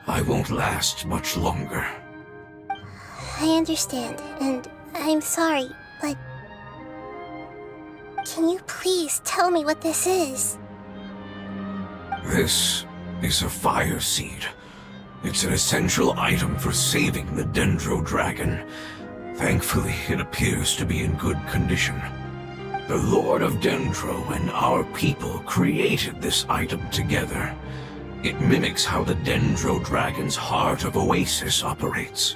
I won't last much longer. I understand, and I'm sorry, but... Can you please tell me what this is? This is a fire seed. It's an essential item for saving the Dendro Dragon. Thankfully, it appears to be in good condition. The Lord of Dendro and our people created this item together. It mimics how the Dendro Dragon's Heart of Oasis operates.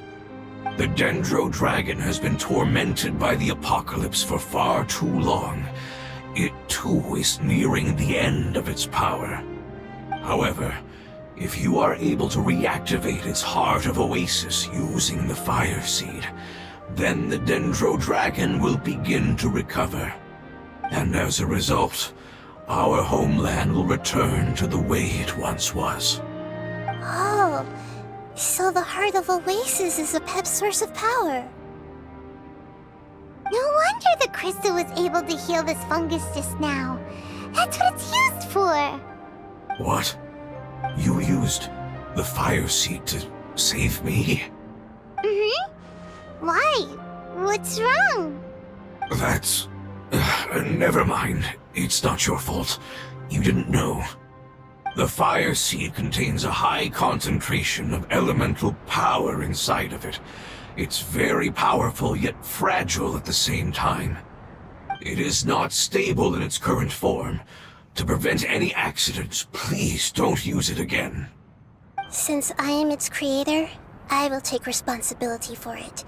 The Dendro Dragon has been tormented by the apocalypse for far too long. It too is nearing the end of its power. However, if you are able to reactivate its Heart of Oasis using the Fire Seed, then the Dendro Dragon will begin to recover. And as a result, our homeland will return to the way it once was. Oh, so the Heart of Oasis is a pep source of power. No wonder the crystal was able to heal this fungus just now. That's what it's used for. What? You used the Fire Seed to save me? Why? What's wrong? That's... never mind. It's not your fault. You didn't know. The Fire Seed contains a high concentration of elemental power inside of it. It's very powerful, yet fragile at the same time. It is not stable in its current form. To prevent any accidents, please don't use it again. Since I am its creator, I will take responsibility for it.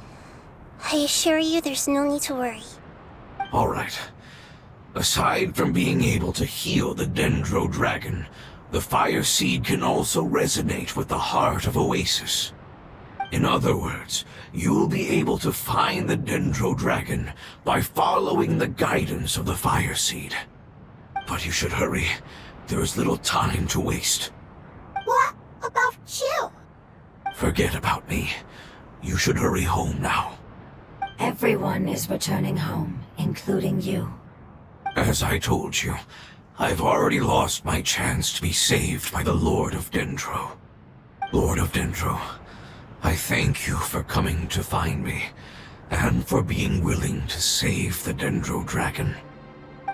I assure you there's no need to worry. All right. Aside from being able to heal the Dendro Dragon, the Fire Seed can also resonate with the Heart of Oasis. In other words, you'll be able to find the Dendro Dragon by following the guidance of the Fire Seed. But you should hurry. There is little time to waste. What about you? Forget about me. You should hurry home now. Everyone is returning home, including you. As I told you, I've already lost my chance to be saved by the Lord of Dendro. Lord of Dendro, I thank you for coming to find me, and for being willing to save the Dendro Dragon.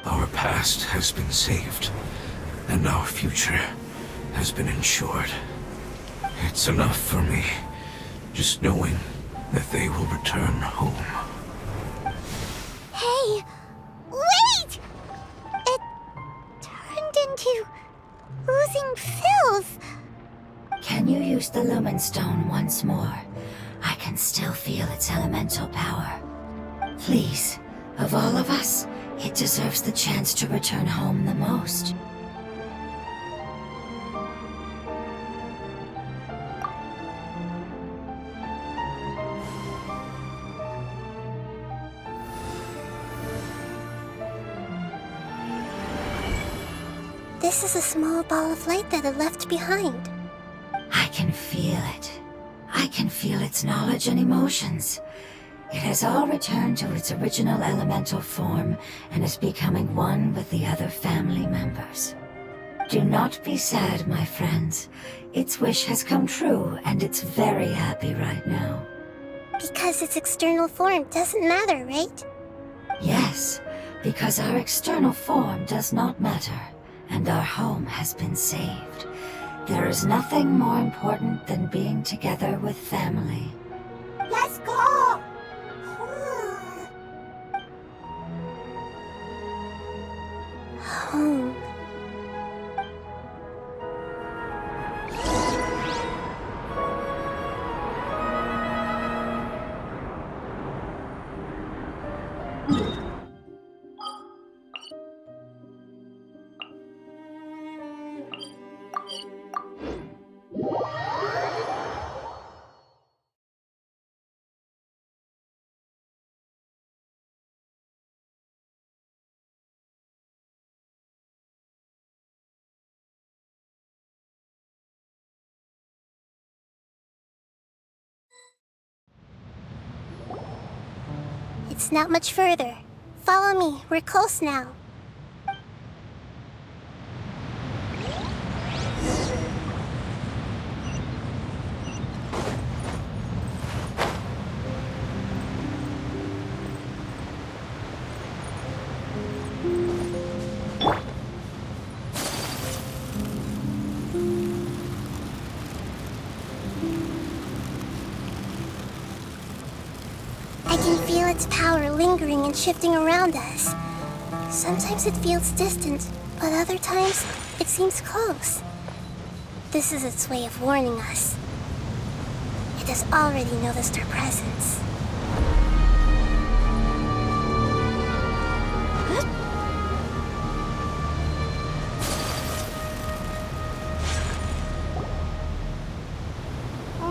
Our past has been saved, and our future has been ensured. It's enough for me, just knowing that they will return home. Hey, wait! It turned into oozing filth. Can you use the Lumen Stone once more, I can still feel its elemental power. Please, of all of us, it deserves the chance to return home the most. This is a small ball of light that it left behind. I can feel it. I can feel its knowledge and emotions. It has all returned to its original elemental form and is becoming one with the other family members. Do not be sad, my friends. Its wish has come true, and it's very happy right now. Because its external form doesn't matter, right? Yes, because our external form does not matter, and our home has been saved. There is nothing more important than being together with family. Let's go! Home. It's not much further. Follow me, we're close now. I can feel its power lingering and shifting around us. Sometimes it feels distant, but other times it seems close. This is its way of warning us. It has already noticed our presence.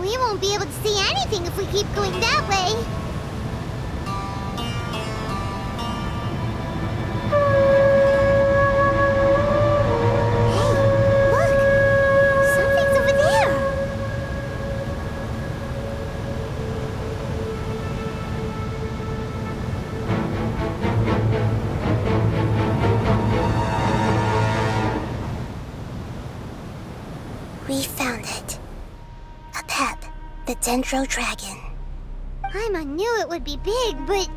We won't be able to see anything if we keep going that way. We found it. A pep, the Dendro Dragon. Paimon knew it would be big, but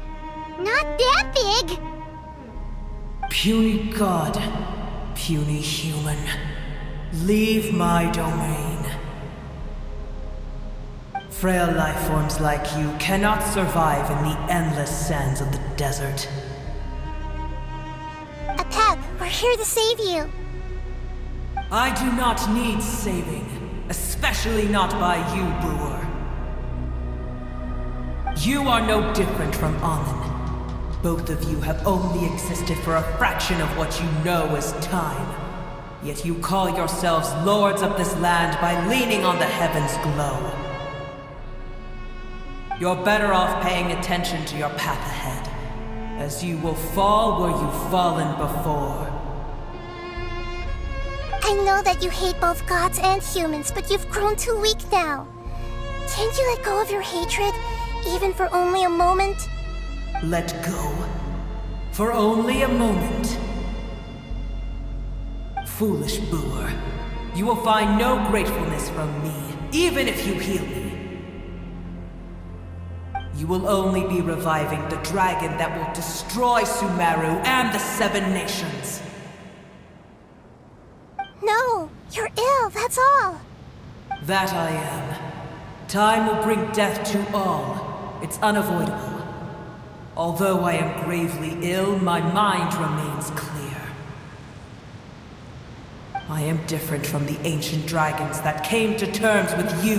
not that big. Puny god, puny human, leave my domain. Frail life forms like you cannot survive in the endless sands of the desert. A pep, we're here to save you. I do not need saving, especially not by you, Brewer. You are no different from Amun. Both of you have only existed for a fraction of what you know as time. Yet you call yourselves lords of this land by leaning on the heavens' glow. You're better off paying attention to your path ahead, as you will fall where you've fallen before. I know that you hate both gods and humans, but you've grown too weak now. Can't you let go of your hatred, even for only a moment? Let go? For only a moment? Foolish Brewer, you will find no gratefulness from me, even if you heal me. You will only be reviving the dragon that will destroy Sumeru and the Seven Nations. No, you're ill, that's all. That I am. Time will bring death to all. It's unavoidable. Although I am gravely ill, my mind remains clear. I am different from the ancient dragons that came to terms with you.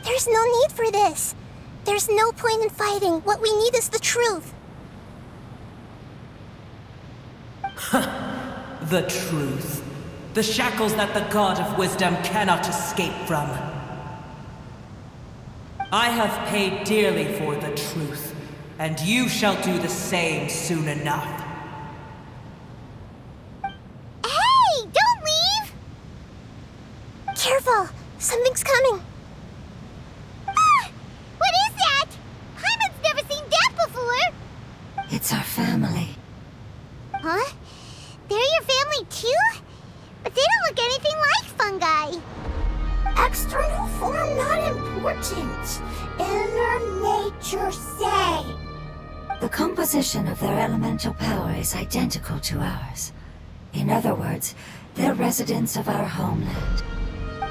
There's no need for this. There's no point in fighting. What we need is the truth. The truth. The shackles that the God of Wisdom cannot escape from. I have paid dearly for the truth, and you shall do the same soon enough. Hey, don't leave! Careful! Something's coming! Ah! What is that? Paimon's never seen that before! It's our family. Huh? They're your family too? But they don't look anything like fungi. External form not important. Inner nature say. The composition of their elemental power is identical to ours. In other words, they're residents of our homeland.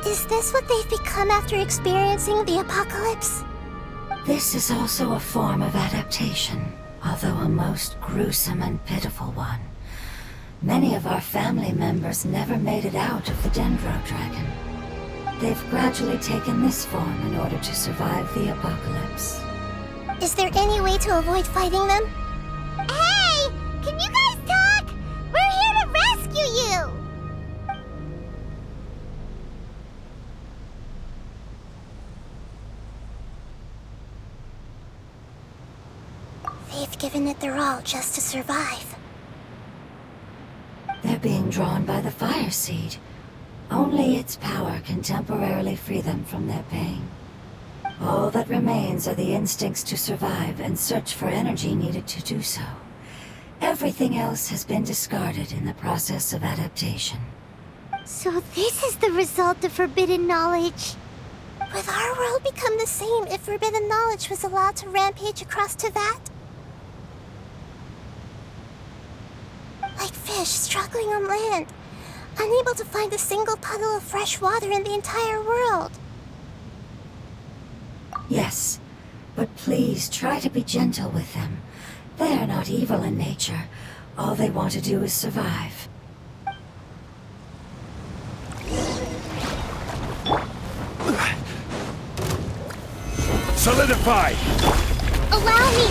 Is this what they've become after experiencing the apocalypse? This is also a form of adaptation, although a most gruesome and pitiful one. Many of our family members never made it out of the Dendro Dragon. They've gradually taken this form in order to survive the apocalypse. Is there any way to avoid fighting them? Hey! Can you guys talk? We're here to rescue you! They've given it their all just to survive. They're being drawn by the fire seed. Only its power can temporarily free them from their pain. All that remains are the instincts to survive and search for energy needed to do so. Everything else has been discarded in the process of adaptation. So this is the result of forbidden knowledge. Would our world become the same if forbidden knowledge was allowed to rampage across Tevat? Like fish struggling on land, unable to find a single puddle of fresh water in the entire world. Yes, but please try to be gentle with them. They are not evil in nature. All they want to do is survive. Solidify! Allow me!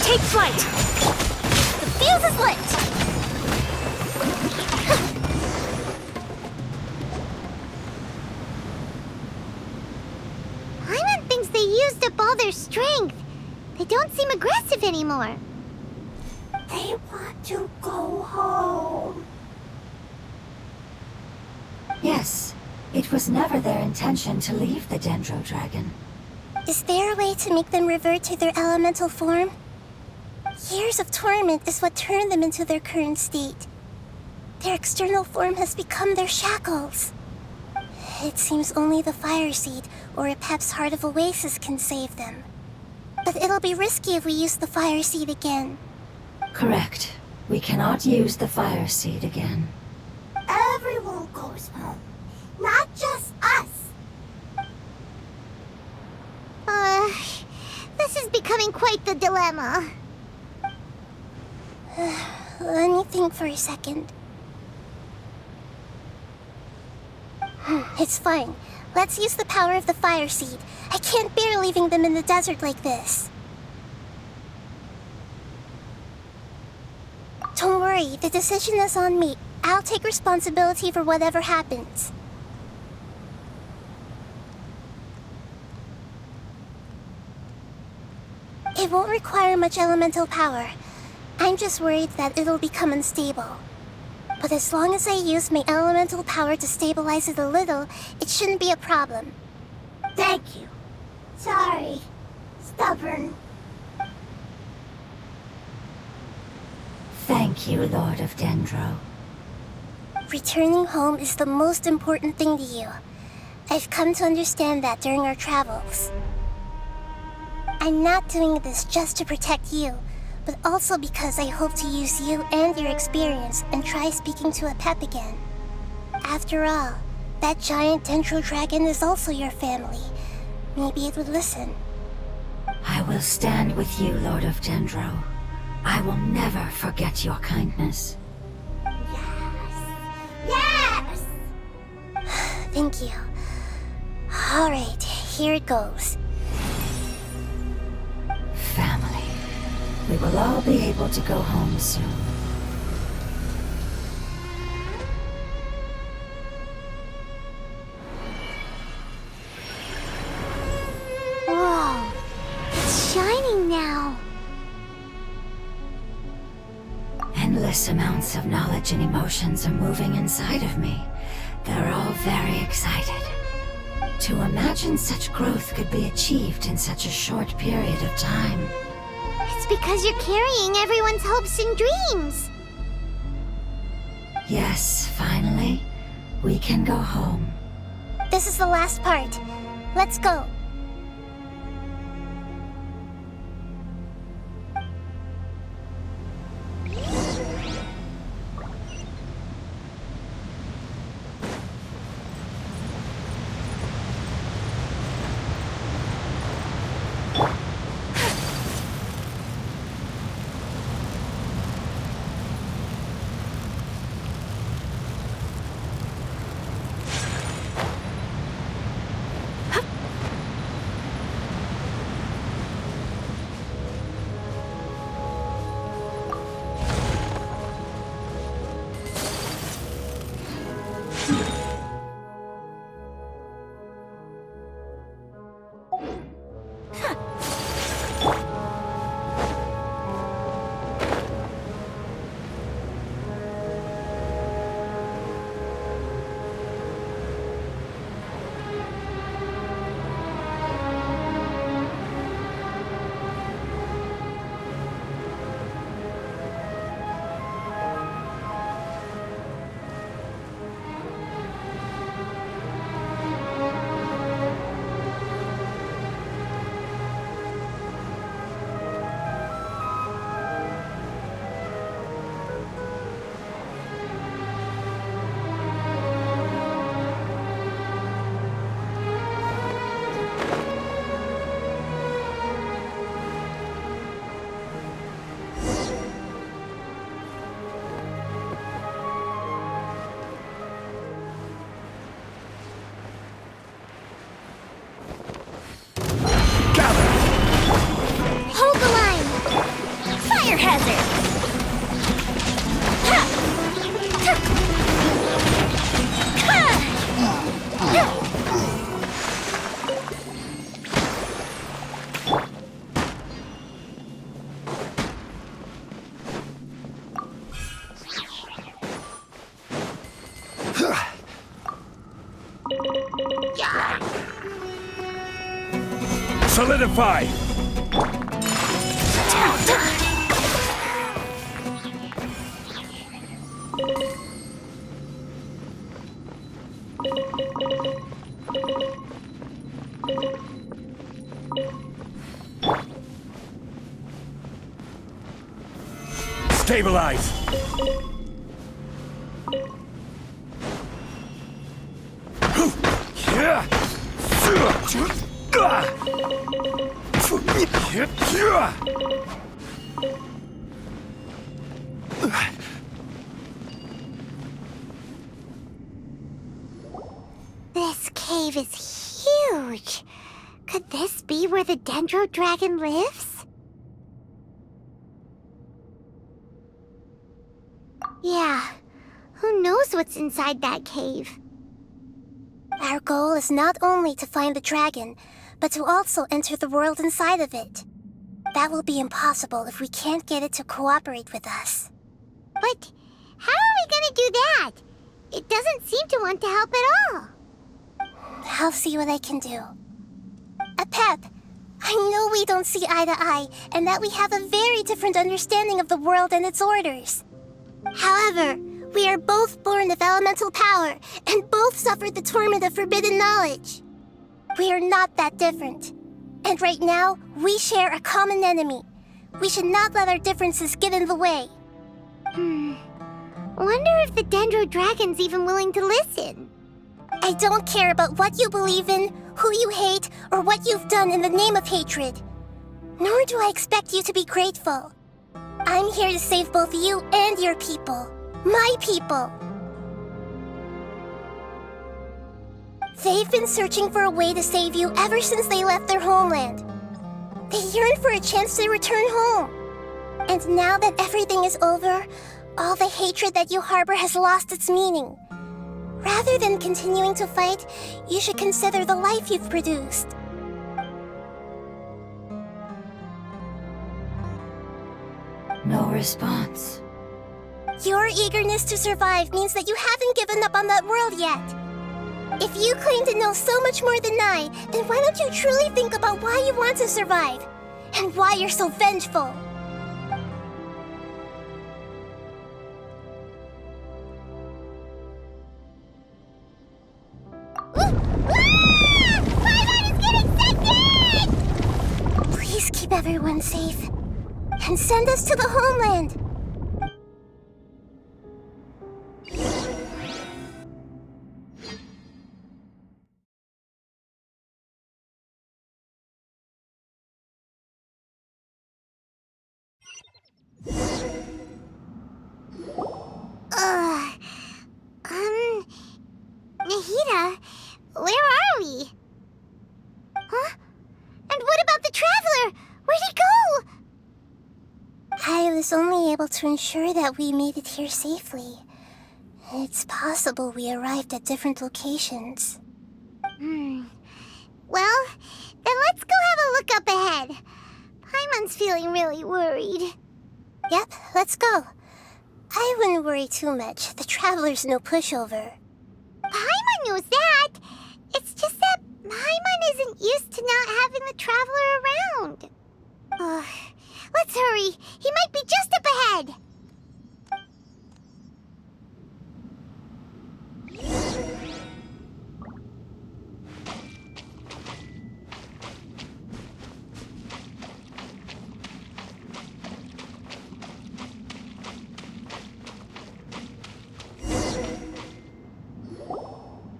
Take flight! The fuse is lit! Paimon thinks they used up all their strength. They don't seem aggressive anymore. They want to go home. Yes, it was never their intention to leave the Dendro Dragon. Is there a way to make them revert to their elemental form? Years of torment is what turned them into their current state. Their external form has become their shackles. It seems only the Fire Seed or Epep's Heart of Oasis can save them. But it'll be risky if we use the Fire Seed again. Correct. We cannot use the fire seed again. Everyone goes home, not just us. This is becoming quite the dilemma. Let me think for a second. It's fine. Let's use the power of the Fire Seed. I can't bear leaving them in the desert like this. Don't worry, the decision is on me. I'll take responsibility for whatever happens. It won't require much elemental power. I'm just worried that it'll become unstable. But as long as I use my elemental power to stabilize it a little, it shouldn't be a problem. Thank you. Sorry. Stubborn. Thank you, Lord of Dendro. Returning home is the most important thing to you. I've come to understand that during our travels. I'm not doing this just to protect you, but also because I hope to use you and your experience and try speaking to Epep again. After all, that giant Dendro Dragon is also your family. Maybe it would listen. I will stand with you, Lord of Dendro. I will never forget your kindness. Yes! Thank you. Alright, here it goes. Family. We will all be able to go home soon. Whoa, it's shining now. Endless amounts of knowledge and emotions are moving inside of me. They're all very excited. To imagine such growth could be achieved in such a short period of time. It's because you're carrying everyone's hopes and dreams. Yes, finally, we can go home. This is the last part. Let's go. Hold the line! Fire hazard! Ha! Solidify! Stabilize! This cave is huge. Could this be where the Dendro Dragon lives? Yeah, who knows what's inside that cave? Our goal is not only to find the dragon, but to also enter the world inside of it. That will be impossible if we can't get it to cooperate with us. But how are we gonna do that? It doesn't seem to want to help at all. I'll see what I can do. Pep, I know we don't see eye to eye, and that we have a very different understanding of the world and its orders. However, we are both born of elemental power, and both suffered the torment of forbidden knowledge. We are not that different. And right now, we share a common enemy. We should not let our differences get in the way. Wonder if the Dendro Dragon's even willing to listen. I don't care about what you believe in, who you hate, or what you've done in the name of hatred. Nor do I expect you to be grateful. I'm here to save both you and your people. My people. They've been searching for a way to save you ever since they left their homeland. They yearn for a chance to return home. And now that everything is over, all the hatred that you harbor has lost its meaning. Rather than continuing to fight, you should consider the life you've produced. No response. Your eagerness to survive means that you haven't given up on that world yet. If you claim to know so much more than I, then why don't you truly think about why you want to survive? And why you're so vengeful? Please keep everyone safe. And send us to the homeland. Nahida, where are we? Huh? And what about the traveler? Where'd he go? I was only able to ensure that we made it here safely. It's possible we arrived at different locations. Well, then let's go have a look up ahead. Paimon's feeling really worried. Yep, let's go. I wouldn't worry too much. The traveler's no pushover. Paimon knows that. It's just that Paimon isn't used to not having the traveler around. Let's hurry. He might be just up ahead.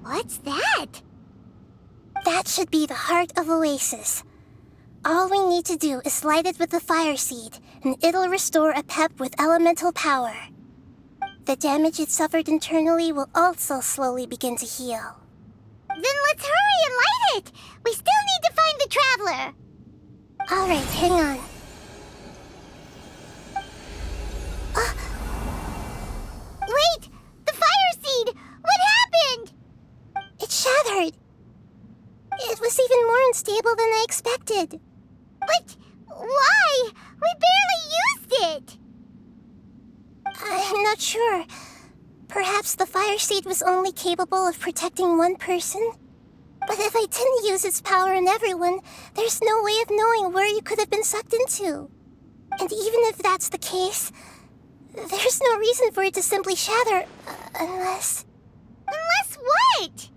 What's that? That should be the heart of Oasis. All we need to do is light it with the fire seed, and it'll restore a pep with elemental power. The damage it suffered internally will also slowly begin to heal. Then let's hurry and light it! We still need to find the traveler! Alright, hang on. Wait! The fire seed! What happened? It shattered! It was even more unstable than I expected. But why? We barely used it! I'm not sure. Perhaps the fire seed was only capable of protecting one person? But if I didn't use its power on everyone, there's no way of knowing where you could have been sucked into. And even if that's the case, there's no reason for it to simply shatter, unless... Unless what?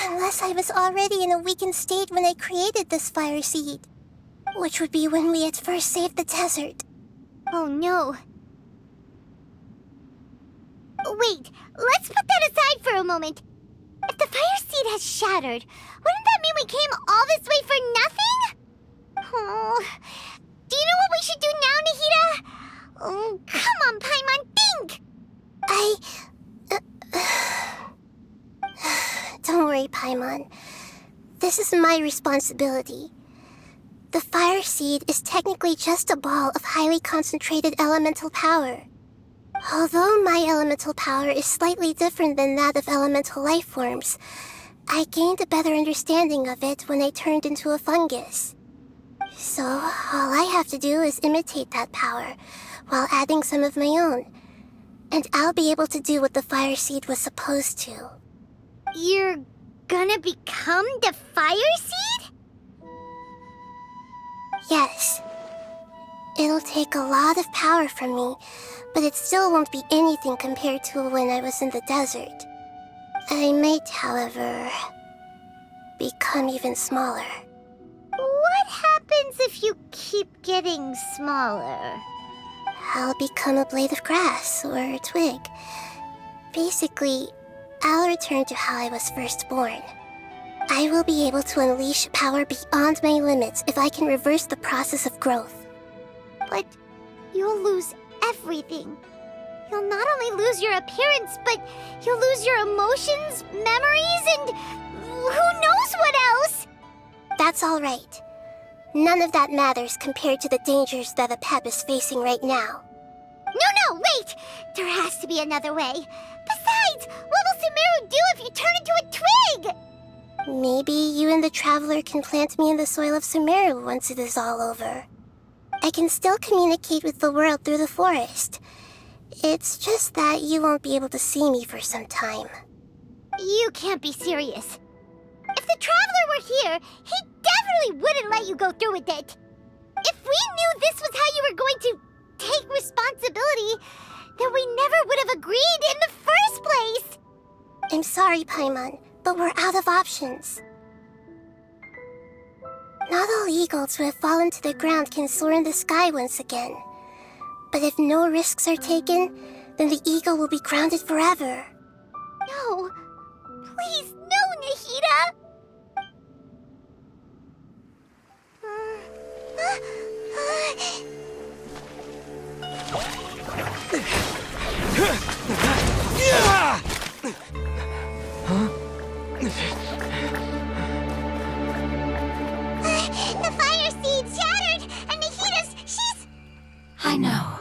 Unless I was already in a weakened state when I created this fire seed. Which would be when we had first saved the desert. Oh no. Wait, let's put that aside for a moment. If the fire seed has shattered, wouldn't that mean we came all this way for nothing? Oh, do you know what we should do now, Nahida? Oh, come on, Paimon, think! Don't worry, Paimon. This is my responsibility. The fire seed is technically just a ball of highly concentrated elemental power. Although my elemental power is slightly different than that of elemental life forms, I gained a better understanding of it when I turned into a fungus. So, all I have to do is imitate that power, while adding some of my own. And I'll be able to do what the fire seed was supposed to. You're gonna become the fire seed? Yes. It'll take a lot of power from me, but it still won't be anything compared to when I was in the desert. I might, however, become even smaller. What happens if you keep getting smaller? I'll become a blade of grass or a twig. Basically, I'll return to how I was first born. I will be able to unleash power beyond my limits if I can reverse the process of growth. But you'll lose everything. You'll not only lose your appearance, but you'll lose your emotions, memories, and who knows what else! That's all right. None of that matters compared to the dangers that the Pep is facing right now. No, wait! There has to be another way. Besides, what will Sumeru do if you turn into a twig? Maybe you and the Traveler can plant me in the soil of Sumeru once it is all over. I can still communicate with the world through the forest. It's just that you won't be able to see me for some time. You can't be serious. If the Traveler were here, he definitely wouldn't let you go through with it. If we knew this was how you were going to take responsibility, then we never would have agreed in the first place! I'm sorry, Paimon, but we're out of options. Not all eagles who have fallen to the ground can soar in the sky once again. But if no risks are taken, then the eagle will be grounded forever. No. Please, no, Nahida! The fire seed shattered, and she's... I know.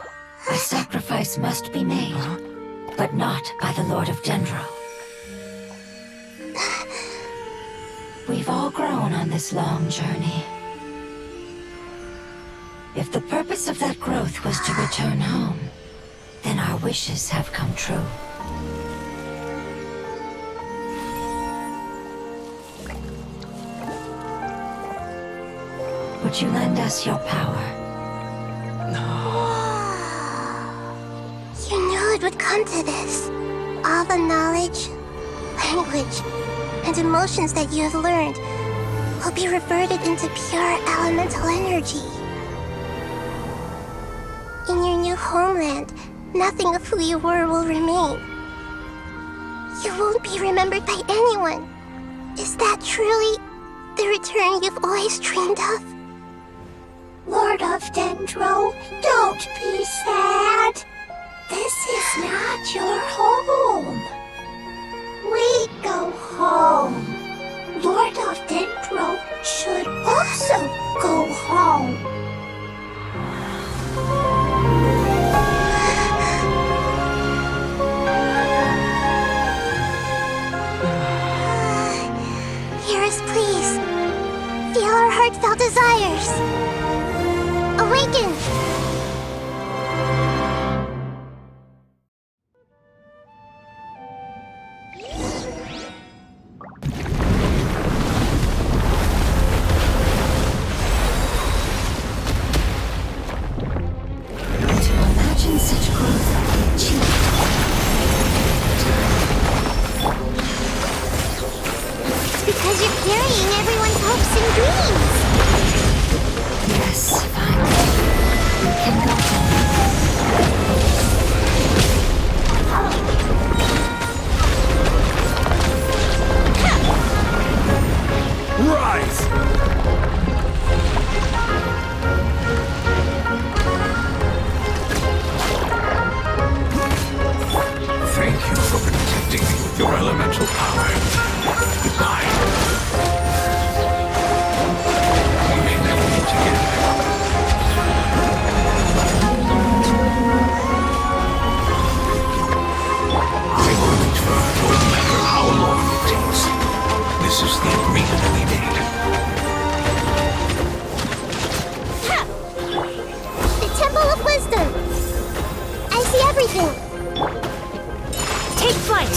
A sacrifice must be made, but not by the Lord of Dendro. We've all grown on this long journey. If the purpose of that growth was to return home, then our wishes have come true. Would you lend us your power? You knew it would come to this. All the knowledge, language, and emotions that you have learned will be reverted into pure elemental energy. In your new homeland, nothing of who you were will remain. You won't be remembered by anyone. Is that truly the return you've always dreamed of? Lord of Dendro, don't be sad. This is not your home. We go home. Lord of Dendro should also go home. Hear us, please. Feel our heartfelt desires. Awaken! To imagine such growth achieved. It's because you're carrying everyone's hopes and dreams! Yes, finally. We can go home. Rise! Thank you for protecting me with your elemental power. Goodbye. We may never meet again. I will return no matter how long it takes. This is the agreement we made. The Temple of Wisdom! I see everything! Take flight!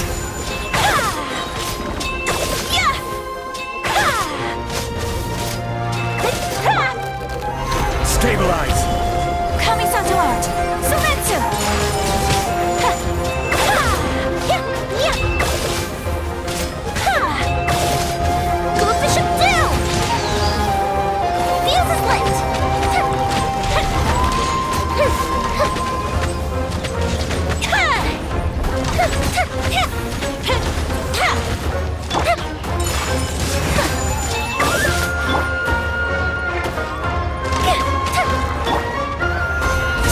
Stabilize! Kami-san's art! Sumetsu! Bishop down! Fuse is lit!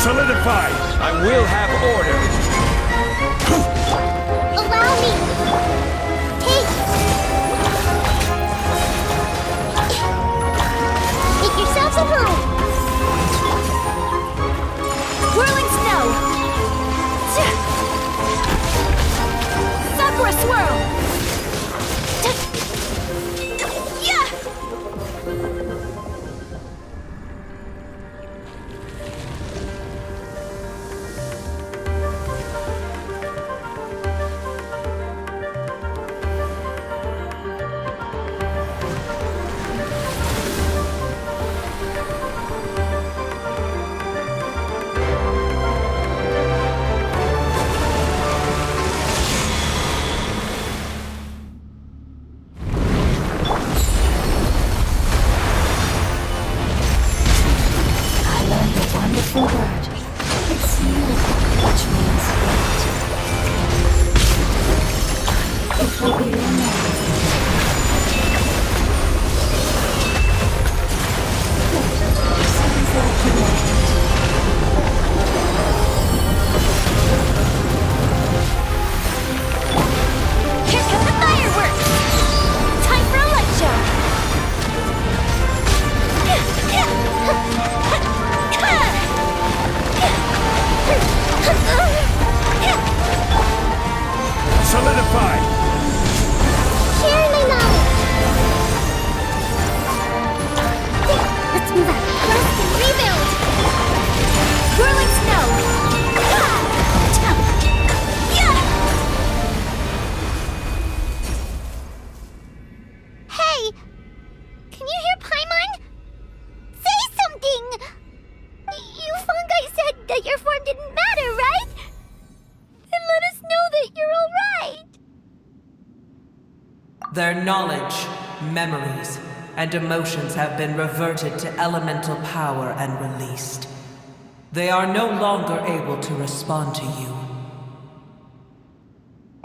Solidify! I will have order. Allow me! Take! Make yourselves at home! Whirling snow! Sakura swirl! Yeah! Wonderful word. It's you, which means fate. It will be your name. Sounds like you want. Here come the fireworks! Time for a light show! Solidify! Share my knowledge! Let's move out. Rest and rebuild! Whirling snow! Hey! Can you hear Paimon? Say something! You fungi said that your form didn't matter, right? Then let us know that you're alright! Their knowledge, memories, and emotions have been reverted to elemental power and released. They are no longer able to respond to you.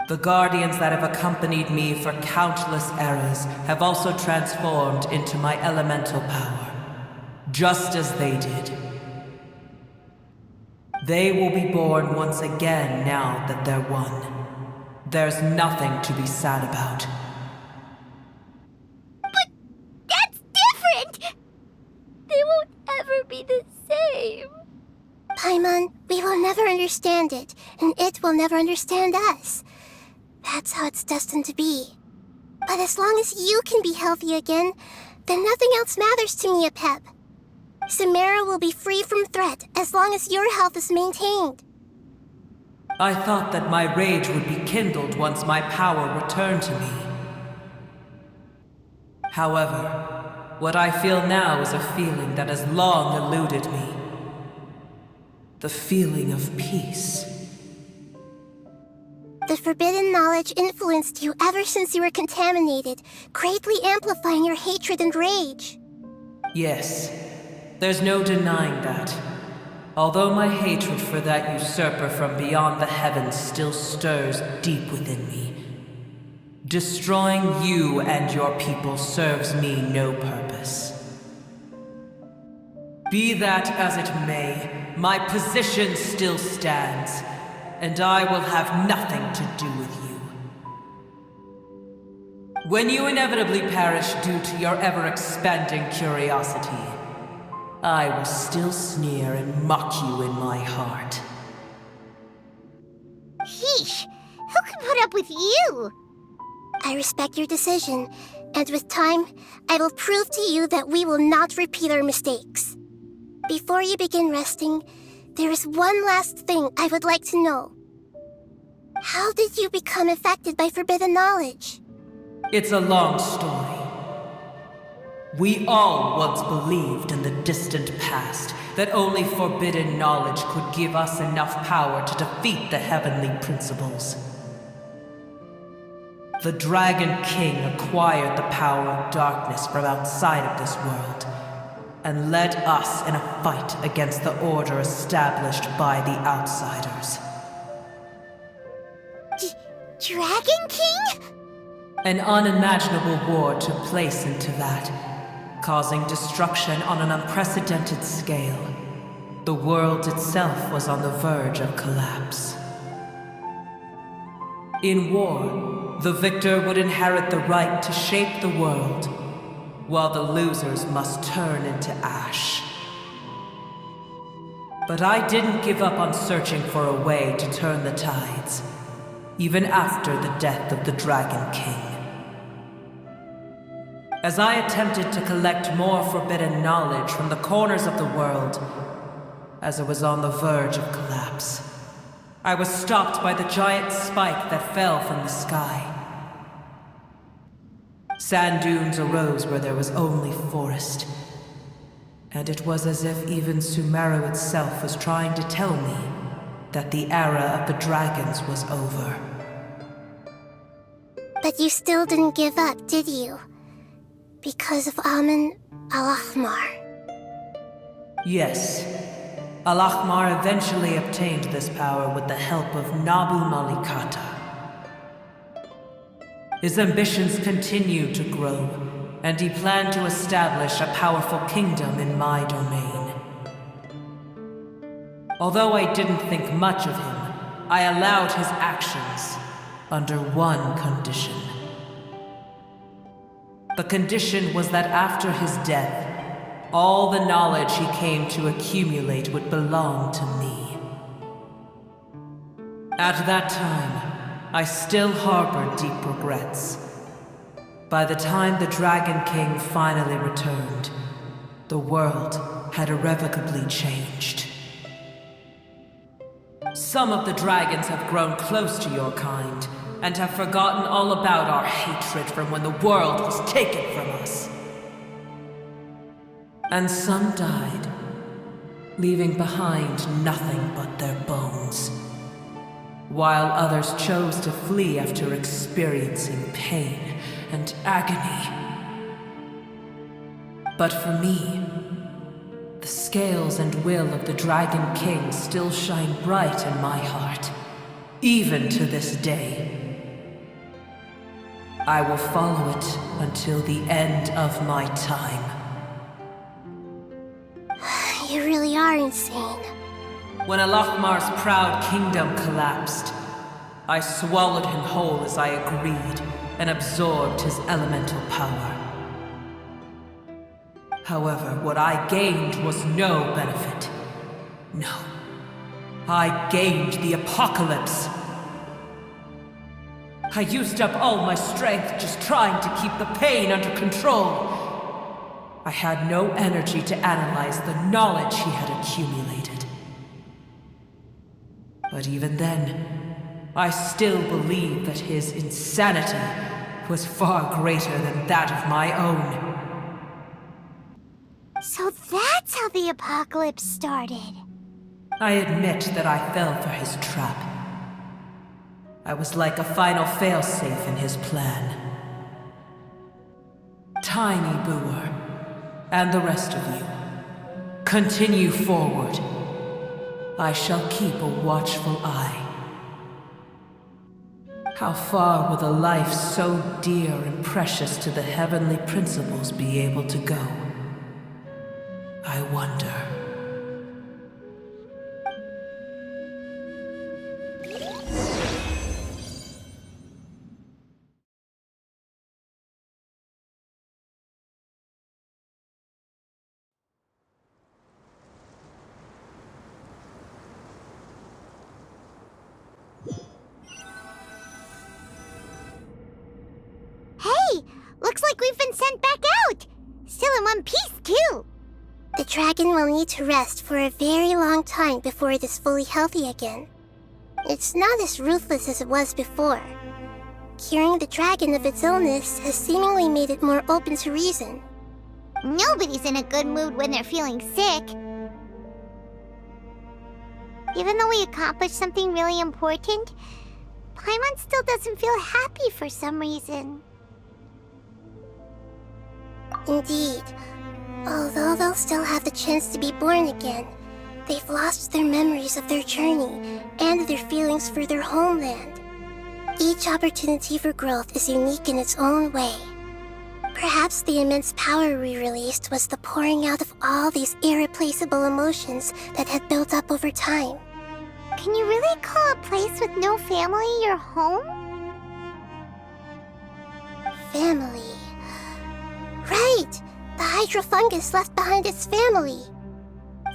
The guardians that have accompanied me for countless eras have also transformed into my elemental power, just as they did. They will be born once again now that they're one. There's nothing to be sad about. But that's different! They won't ever be the same. Paimon, we will never understand it, and it will never understand us. That's how it's destined to be. But as long as you can be healthy again, then nothing else matters to me, Apep. Samara will be free from threat as long as your health is maintained. I thought that my rage would be kindled once my power returned to me. However, what I feel now is a feeling that has long eluded me. The feeling of peace. The forbidden knowledge influenced you ever since you were contaminated, greatly amplifying your hatred and rage. Yes, there's no denying that. Although my hatred for that usurper from beyond the heavens still stirs deep within me. Destroying you and your people serves me no purpose. Be that as it may, my position still stands, and I will have nothing to do with you. When you inevitably perish due to your ever-expanding curiosity, I will still sneer and mock you in my heart. Heesh! Who could put up with you? I respect your decision, and with time, I will prove to you that we will not repeat our mistakes. Before you begin resting, there is one last thing I would like to know. How did you become affected by forbidden knowledge? It's a long story. We all once believed in the distant past that only forbidden knowledge could give us enough power to defeat the heavenly principles. The Dragon King acquired the power of darkness from outside of this world, and led us in a fight against the order established by the outsiders. Dragon King? An unimaginable war took place into that, causing destruction on an unprecedented scale. The world itself was on the verge of collapse. In war, the victor would inherit the right to shape the world, while the losers must turn into ash. But I didn't give up on searching for a way to turn the tides, even after the death of the Dragon King. As I attempted to collect more forbidden knowledge from the corners of the world, as it was on the verge of collapse, I was stopped by the giant spike that fell from the sky. Sand dunes arose where there was only forest, and it was as if even Sumeru itself was trying to tell me that the era of the dragons was over. But you still didn't give up, did you? Because of Amun Al-Ahmar. Yes. Al-Ahmar eventually obtained this power with the help of Nabu Malikata. His ambitions continued to grow, and he planned to establish a powerful kingdom in my domain. Although I didn't think much of him, I allowed his actions under one condition. The condition was that after his death, all the knowledge he came to accumulate would belong to me. At that time, I still harbored deep regrets. By the time the Dragon King finally returned, the world had irrevocably changed. Some of the dragons have grown close to your kind, and have forgotten all about our hatred from when the world was taken from us. And some died, leaving behind nothing but their bones, while others chose to flee after experiencing pain and agony. But for me, the scales and will of the Dragon King still shine bright in my heart, even to this day. I will follow it until the end of my time. You really are insane. When Al-Ahmar's proud kingdom collapsed, I swallowed him whole as I agreed and absorbed his elemental power. However, what I gained was no benefit. No. I gained the apocalypse. I used up all my strength just trying to keep the pain under control. I had no energy to analyze the knowledge he had accumulated. But even then, I still believed that his insanity was far greater than that of my own. So that's how the apocalypse started. I admit that I fell for his trap. I was like a final failsafe in his plan. Tiny Booer, and the rest of you, continue forward. I shall keep a watchful eye. How far will a life so dear and precious to the heavenly principles be able to go? I wonder. Hey! Looks like we've been sent back out! Still in one piece, too! The dragon will need to rest for a very long time before it is fully healthy again. It's not as ruthless as it was before. Curing the dragon of its illness has seemingly made it more open to reason. Nobody's in a good mood when they're feeling sick. Even though we accomplished something really important, Paimon still doesn't feel happy for some reason. Indeed. Although they'll still have the chance to be born again, they've lost their memories of their journey and their feelings for their homeland. Each opportunity for growth is unique in its own way. Perhaps the immense power we released was the pouring out of all these irreplaceable emotions that had built up over time. Can you really call a place with no family your home? Family. Right! The hydrofungus left behind its family.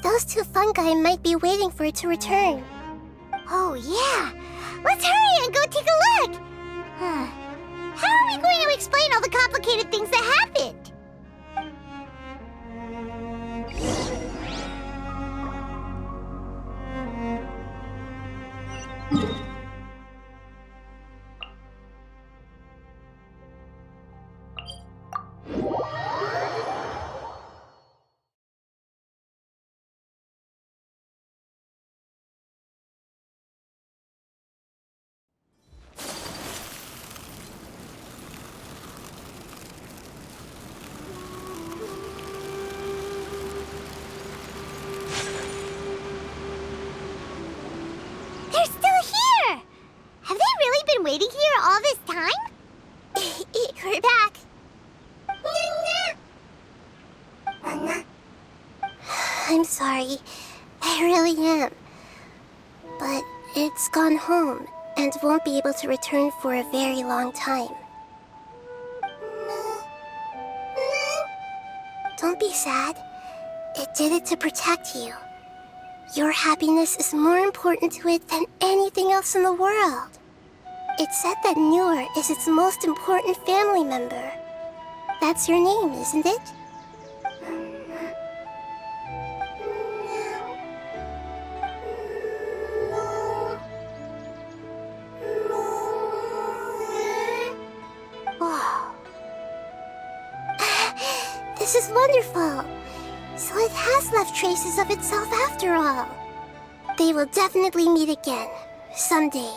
Those two fungi might be waiting for it to return. Oh, yeah! Let's hurry and go take a look! How are we going to explain all the complicated things that happened? They're still here! Have they really been waiting here all this time? We're back. I'm sorry. I really am. But it's gone home and won't be able to return for a very long time. Don't be sad. It did it to protect you. Your happiness is more important to it than anything else in the world. It's said that Newer is its most important family member. That's your name, isn't it? Wow. This is wonderful. So it has left traces of itself after all. They will definitely meet again, someday.